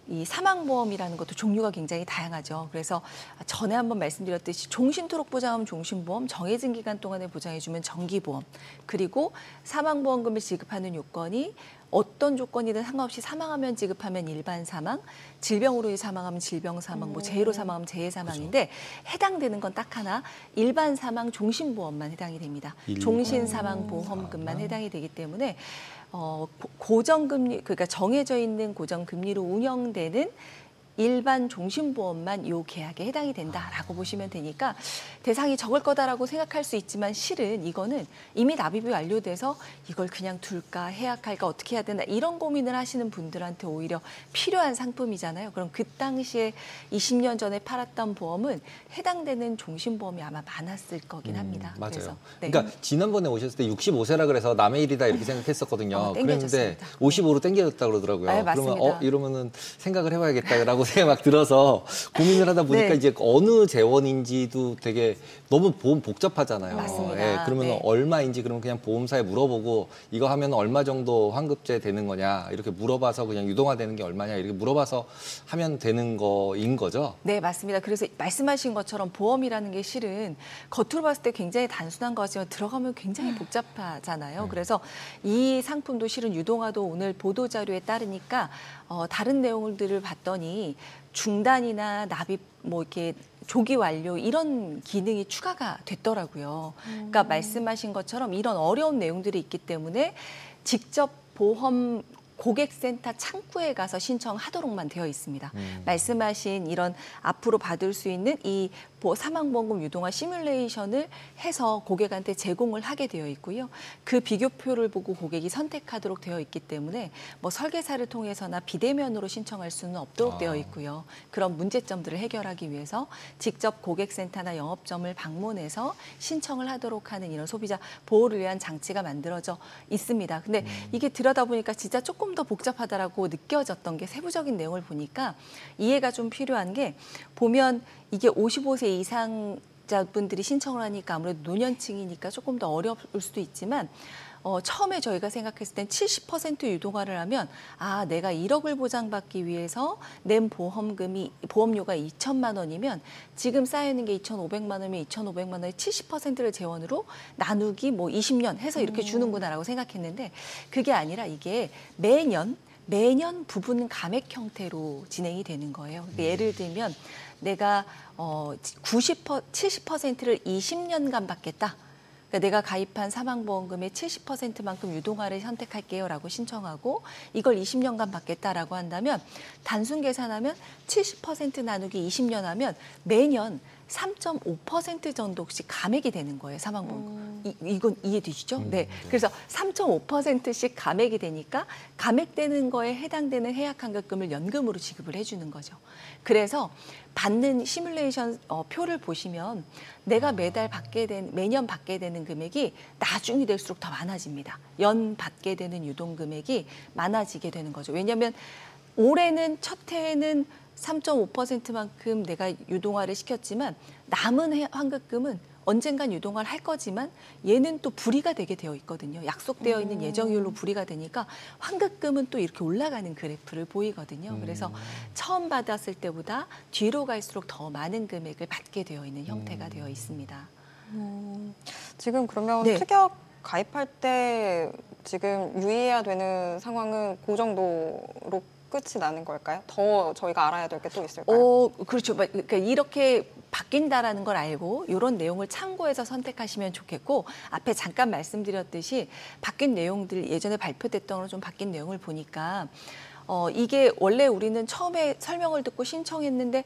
이 사망보험이라는 것도 종류가 굉장히 다양하죠. 그래서 전에 한번 말씀드렸듯이 종신토록 보장하면 종신보험, 정해진 기간 동안에 보장해주면 정기보험, 그리고 사망보험금을 지급하는 요건이 어떤 조건이든 상관없이 사망하면 지급하면 일반 사망, 질병으로 사망하면 질병 사망, 재해로 사망하면 재해 사망인데 해당되는 건 딱 하나, 일반 사망 종신보험만 해당이 됩니다. 종신사망보험금만 해당이 되기 때문에 고정금리, 그러니까 정해져 있는 고정금리로 운영되는 일반 종신보험만 이 계약에 해당이 된다라고 보시면 되니까 대상이 적을 거다라고 생각할 수 있지만 실은 이거는 이미 납입이 완료돼서 이걸 그냥 둘까 해약할까 어떻게 해야 되나 이런 고민을 하시는 분들한테 오히려 필요한 상품이잖아요. 그럼 그 당시에 20년 전에 팔았던 보험은 해당되는 종신보험이 아마 많았을 거긴 합니다. 맞아요. 그래서, 네. 그러니까 지난번에 오셨을 때 65세라 그래서 남의 일이다 이렇게 생각했었거든요. 그런데 땡겨졌습니다. 55로 땡겨졌다 그러더라고요. 네, 그러면 맞습니다. 이러면은 생각을 해봐야겠다라고 생각이 막 들어서 고민을 하다 보니까 네. 이제 어느 재원인지도 되게 너무 보험 복잡하잖아요. 맞습니다. 그러면 네. 얼마인지 그러면 그냥 보험사에 물어보고 이거 하면 얼마 정도 환급제 되는 거냐 이렇게 물어봐서 그냥 유동화되는 게 얼마냐 이렇게 물어봐서 하면 되는 거인 거죠. 네, 맞습니다. 그래서 말씀하신 것처럼 보험이라는 게 실은 겉으로 봤을 때 굉장히 단순한 거지만 들어가면 굉장히 복잡하잖아요. 그래서 이 상품도 실은 유동화도 오늘 보도자료에 따르니까 다른 내용들을 봤더니 중단이나 납입 이렇게 조기 완료 이런 기능이 추가가 됐더라고요. 그러니까 말씀하신 것처럼 이런 어려운 내용들이 있기 때문에 직접 보험 고객센터 창구에 가서 신청하도록만 되어 있습니다. 말씀하신 이런 앞으로 받을 수 있는 이 사망보험금 유동화 시뮬레이션을 해서 고객한테 제공을 하게 되어 있고요. 그 비교표를 보고 고객이 선택하도록 되어 있기 때문에 설계사를 통해서나 비대면으로 신청할 수는 없도록 되어 있고요. 그런 문제점들을 해결하기 위해서 직접 고객센터나 영업점을 방문해서 신청을 하도록 하는 이런 소비자 보호를 위한 장치가 만들어져 있습니다. 근데 이게 들여다보니까 진짜 조금 더 복잡하다라고 느껴졌던 게 세부적인 내용을 보니까 이해가 좀 필요한 게 보면 이게 55세 이상 가입자분들이 신청을 하니까 아무래도 노년층이니까 조금 더 어려울 수도 있지만 처음에 저희가 생각했을 땐 70% 유동화를 하면 내가 1억을 보장받기 위해서 낸 보험료가 2천만 원이면 지금 쌓여있는 게 2,500만 원이면 2,500만 원의 70%를 재원으로 나누기 20년 해서 이렇게 주는구나라고 생각했는데 그게 아니라 이게 매년 부분 감액 형태로 진행이 되는 거예요. 그러니까 예를 들면 내가 70%를 20년간 받겠다. 그러니까 내가 가입한 사망보험금의 70%만큼 유동화를 선택할게요라고 신청하고 이걸 20년간 받겠다라고 한다면 단순 계산하면 70% 나누기 20년 하면 매년 3.5% 정도씩 감액이 되는 거예요, 사망보험금. 이건 이해되시죠? 네. 그래서 3.5%씩 감액이 되니까 감액되는 거에 해당되는 해약환급금을 연금으로 지급을 해주는 거죠. 그래서 받는 시뮬레이션 표를 보시면 내가 매년 받게 되는 금액이 나중이 될수록 더 많아집니다. 연 받게 되는 유동 금액이 많아지게 되는 거죠. 왜냐하면 올해는 첫 해에는 3.5%만큼 내가 유동화를 시켰지만 남은 환급금은 언젠간 유동화를 할 거지만 얘는 또 불이가 되게 되어 있거든요. 약속되어 있는 예정률로 불이가 되니까 환급금은 또 이렇게 올라가는 그래프를 보이거든요. 그래서 처음 받았을 때보다 뒤로 갈수록 더 많은 금액을 받게 되어 있는 형태가 되어 있습니다. 지금 그러면 네. 특약 가입할 때 지금 유의해야 되는 상황은 그 정도로 끝이 나는 걸까요? 더 저희가 알아야 될 게 또 있을까요? 그렇죠. 그러니까 이렇게 바뀐다라는 걸 알고 이런 내용을 참고해서 선택하시면 좋겠고 앞에 잠깐 말씀드렸듯이 바뀐 내용들 예전에 발표됐던 거로 좀 바뀐 내용을 보니까 이게 원래 우리는 처음에 설명을 듣고 신청했는데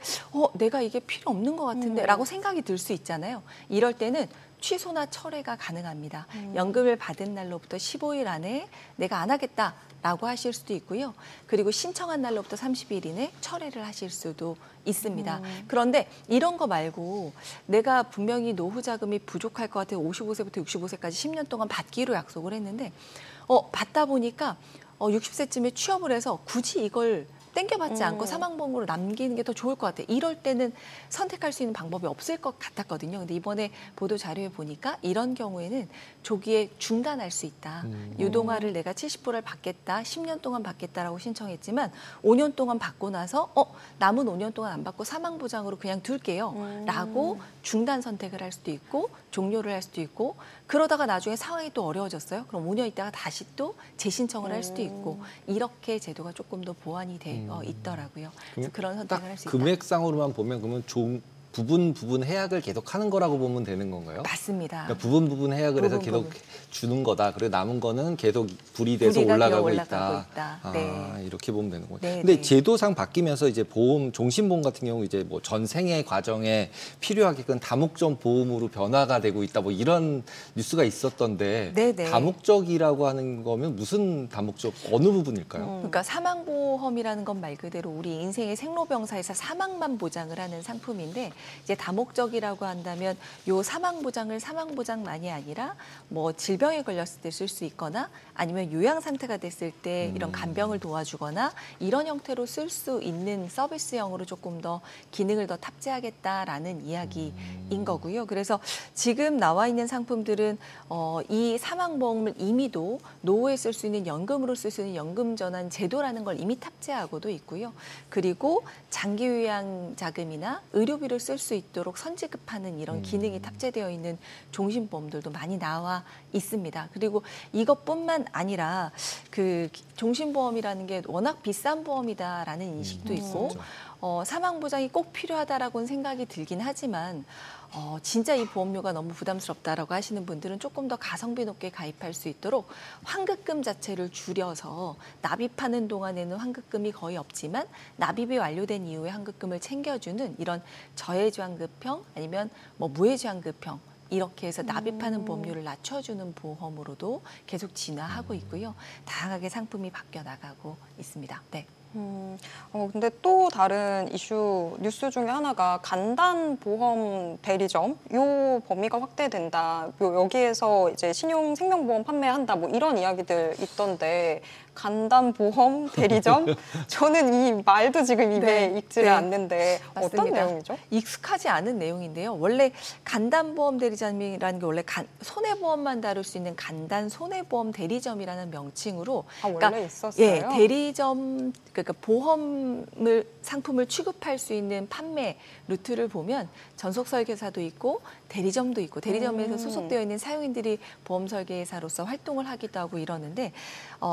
내가 이게 필요 없는 것 같은데 라고 생각이 들 수 있잖아요. 이럴 때는 취소나 철회가 가능합니다. 연금을 받은 날로부터 15일 안에 내가 안 하겠다라고 하실 수도 있고요. 그리고 신청한 날로부터 30일 이내 철회를 하실 수도 있습니다. 그런데 이런 거 말고 내가 분명히 노후 자금이 부족할 것 같아요. 55세부터 65세까지 10년 동안 받기로 약속을 했는데 받다 보니까 60세쯤에 취업을 해서 굳이 이걸 땡겨받지 않고 사망보험으로 남기는 게 더 좋을 것 같아요. 이럴 때는 선택할 수 있는 방법이 없을 것 같았거든요. 근데 이번에 보도 자료에 보니까 이런 경우에는 조기에 중단할 수 있다. 유동화를 내가 70%를 받겠다, 10년 동안 받겠다라고 신청했지만 5년 동안 받고 나서 남은 5년 동안 안 받고 사망보장으로 그냥 둘게요. 라고 중단 선택을 할 수도 있고 종료를 할 수도 있고 그러다가 나중에 상황이 또 어려워졌어요. 그럼 5년 있다가 다시 또 재신청을 할 수도 있고 이렇게 제도가 조금 더 보완이 돼 있더라고요. 그래서 그런 선택을 할 수 있다. 금액상으로만 보면 그러면 부분 해약을 계속 하는 거라고 보면 되는 건가요? 맞습니다. 그러니까 부분 해약을 해서 계속 주는 거다. 그리고 남은 거는 계속 불이 돼서 불이가 올라가고 올라가고 있다. 네. 이렇게 보면 되는 거예요. 네, 근데 네. 제도상 바뀌면서 이제 종신보험 같은 경우 이제 뭐 전생의 과정에 필요하게끔 다목적 보험으로 변화가 되고 있다. 뭐 이런 뉴스가 있었던데 네, 네. 다목적이라고 하는 거면 무슨 다목적 어느 부분일까요? 그러니까 사망보험이라는 건 말 그대로 우리 인생의 생로병사에서 사망만 보장을 하는 상품인데 이제 다목적이라고 한다면 요 사망보장을 사망보장만이 아니라 뭐 질병에 걸렸을 때 쓸 수 있거나 아니면 요양 상태가 됐을 때 이런 간병을 도와주거나 이런 형태로 쓸 수 있는 서비스형으로 조금 더 기능을 더 탑재하겠다라는 이야기인 거고요. 그래서 지금 나와 있는 상품들은 이 사망보험을 이미도 노후에 쓸 수 있는 연금으로 쓸 수 있는 연금전환 제도라는 걸 이미 탑재하고도 있고요. 그리고 장기 요양 자금이나 의료비를 쓸 수 있도록 선지급하는 이런 기능이 탑재되어 있는 종신보험들도 많이 나와 있습니다. 그리고 이것뿐만 아니라 그 종신보험이라는 게 워낙 비싼 보험이다라는 인식도 있고 사망보장이 꼭 필요하다라고는 생각이 들긴 하지만 진짜 이 보험료가 너무 부담스럽다라고 하시는 분들은 조금 더 가성비 높게 가입할 수 있도록 환급금 자체를 줄여서 납입하는 동안에는 환급금이 거의 없지만 납입이 완료된 이후에 환급금을 챙겨주는 이런 저해지 환급형 아니면 뭐 무해지 환급형 이렇게 해서 납입하는 보험료를 낮춰주는 보험으로도 계속 진화하고 있고요. 다양하게 상품이 바뀌어 나가고 있습니다. 네. 근데 또 다른 이슈 뉴스 중에 하나가 간단보험 대리점 요 범위가 확대된다. 여기에서 이제 신용 생명보험 판매한다. 뭐 이런 이야기들 있던데 간단보험 대리점? 저는 이 말도 지금 입에 네, 익지를 네. 않는데 어떤 맞습니다. 내용이죠? 익숙하지 않은 내용인데요. 원래 간단보험 대리점이라는 게 원래 손해보험만 다룰 수 있는 간단 손해보험 대리점이라는 명칭으로 원래 있었어요? 예, 대리점 그러니까 보험을 상품을 취급할 수 있는 판매 루트를 보면 전속 설계사도 있고 대리점도 있고 대리점에서 소속되어 있는 사용인들이 보험 설계사로서 활동을 하기도 하고 이러는데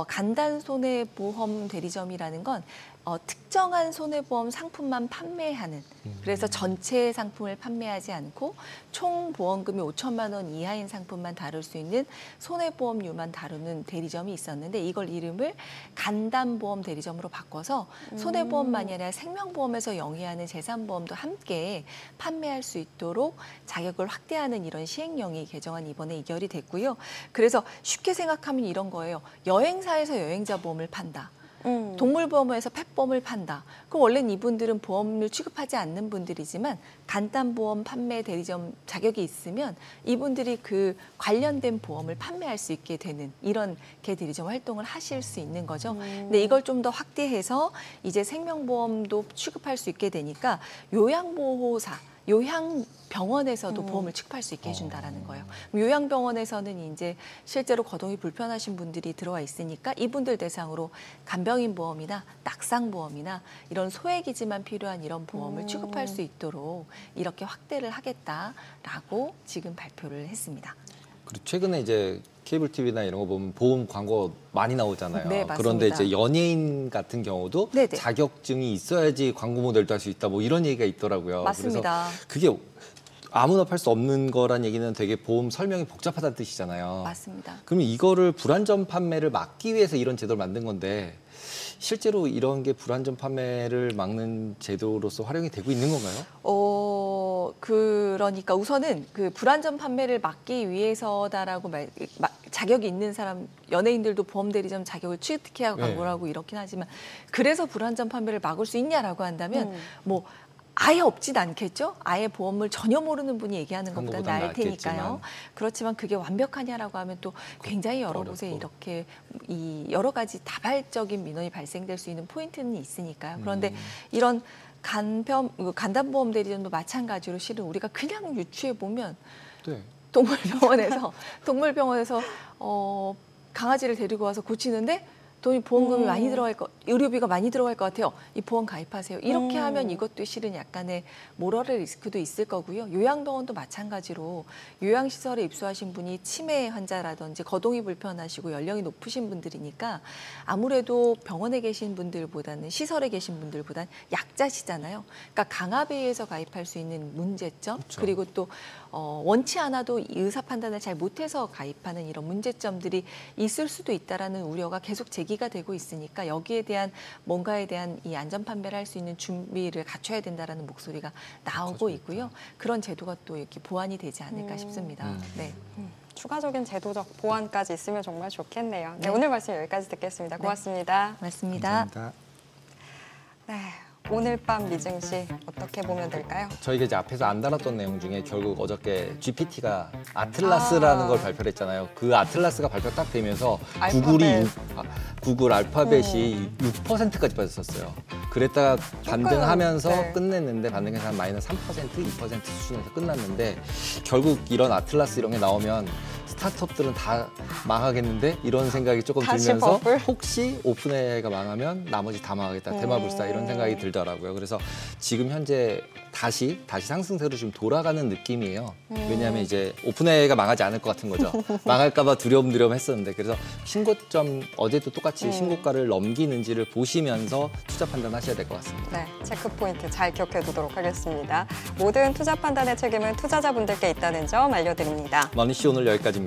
간단 손해보험 대리점이라는 건 특정한 손해보험 상품만 판매하는 그래서 전체 상품을 판매하지 않고 총 보험금이 5천만 원 이하인 상품만 다룰 수 있는 손해보험류만 다루는 대리점이 있었는데 이걸 이름을 간단보험 대리점으로 바꿔서 손해보험만이 아니라 생명보험에서 영위하는 재산보험도 함께 판매할 수 있도록 자격을 확대하는 이런 시행령이 개정안 이번에 의결이 됐고요. 그래서 쉽게 생각하면 이런 거예요. 여행사에서 여행자 보험을 판다. 동물보험에서 펫보험을 판다. 그럼 원래는 이분들은 보험을 취급하지 않는 분들이지만 간단보험 판매 대리점 자격이 있으면 이분들이 그 관련된 보험을 판매할 수 있게 되는 이런 개대리점 활동을 하실 수 있는 거죠. 근데 이걸 좀 더 확대해서 이제 생명보험도 취급할 수 있게 되니까 요양보호사 요양병원에서도 보험을 취급할 수 있게 해준다라는 거예요. 요양병원에서는 이제 실제로 거동이 불편하신 분들이 들어와 있으니까 이분들 대상으로 간병인 보험이나 낙상 보험이나 이런 소액이지만 필요한 이런 보험을 취급할 수 있도록 이렇게 확대를 하겠다라고 지금 발표를 했습니다. 그리고 최근에 이제 케이블 TV나 이런 거 보면 보험 광고 많이 나오잖아요. 네, 맞습니다. 그런데 이제 연예인 같은 경우도 네네. 자격증이 있어야지 광고 모델도 할 수 있다. 뭐 이런 얘기가 있더라고요. 맞습니다. 그래서 그게 아무나 팔 수 없는 거란 얘기는 되게 보험 설명이 복잡하다는 뜻이잖아요. 맞습니다. 그러면 이거를 불안전 판매를 막기 위해서 이런 제도를 만든 건데 실제로 이런 게 불안전 판매를 막는 제도로서 활용이 되고 있는 건가요? 그러니까 우선은 그 불안전 판매를 막기 위해서다라고 자격이 있는 사람 연예인들도 보험 대리점 자격을 취득해야 광고를 하고 이렇긴 하지만 그래서 불안전 판매를 막을 수 있냐라고 한다면 뭐 아예 없진 않겠죠. 아예 보험을 전혀 모르는 분이 얘기하는 것보다는 나을 테니까요. 그렇지만 그게 완벽하냐라고 하면 또 굉장히 여러 곳에 이렇게 이 여러 가지 다발적인 민원이 발생될 수 있는 포인트는 있으니까요. 그런데 이런 간단보험 대리점도 마찬가지로 실은 우리가 그냥 유추해 보면 네. 동물병원에서 강아지를 데리고 와서 고치는데 돈이 보험금이 많이 들어갈 의료비가 많이 들어갈 것 같아요. 이 보험 가입하세요. 이렇게 하면 이것도 실은 약간의 모럴 리스크도 있을 거고요. 요양병원도 마찬가지로 요양시설에 입소하신 분이 치매 환자라든지 거동이 불편하시고 연령이 높으신 분들이니까 아무래도 병원에 계신 분들보다는 시설에 계신 분들보다는 약자시잖아요. 그러니까 강압에 의해서 가입할 수 있는 문제점 그렇죠. 그리고 또 원치 않아도 의사 판단을 잘 못해서 가입하는 이런 문제점들이 있을 수도 있다라는 우려가 계속 제기가 되고 있으니까 여기에 대한 뭔가에 대한 이 안전 판매를 할 수 있는 준비를 갖춰야 된다라는 목소리가 나오고 있고요. 그런 제도가 또 이렇게 보완이 되지 않을까 싶습니다. 네. 추가적인 제도적 보완까지 있으면 정말 좋겠네요. 네, 오늘 말씀 여기까지 듣겠습니다. 고맙습니다. 맞습니다. 감사합니다. 네. 오늘 밤 미증시 어떻게 보면 될까요? 저희가 이제 앞에서 안 다뤘던 내용 중에 결국 어저께 GPT가 아틀라스라는 걸 발표를 했잖아요. 그 아틀라스가 발표 딱 되면서 구글 알파벳이 6%까지 빠졌었어요. 그랬다가 반등하면서 네. 끝냈는데 반등해서 한 마이너스 3%, 2% 수준에서 끝났는데 결국 이런 아틀라스 이런 게 나오면 스타트업들은 다 망하겠는데 이런 생각이 조금 다시 들면서 버블? 혹시 오픈AI가 망하면 나머지 다 망하겠다. 대마불사 이런 생각이 들더라고요. 그래서 지금 현재 다시 상승세로 지금 돌아가는 느낌이에요. 왜냐하면 이제 오픈AI가 망하지 않을 것 같은 거죠. 망할까 봐 두려움 했었는데 그래서 신고점 어제도 똑같이 신고가를 넘기는지를 보시면서 투자 판단하셔야 될 것 같습니다. 네, 체크포인트 잘 기억해 두도록 하겠습니다. 모든 투자 판단의 책임은 투자자분들께 있다는 점 알려드립니다. 머니씨 오늘 여기까지입니다.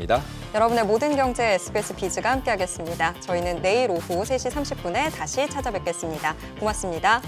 여러분의 모든 경제 SBS 비즈가 함께하겠습니다. 저희는 내일 오후 3시 30분에 다시 찾아뵙겠습니다. 고맙습니다.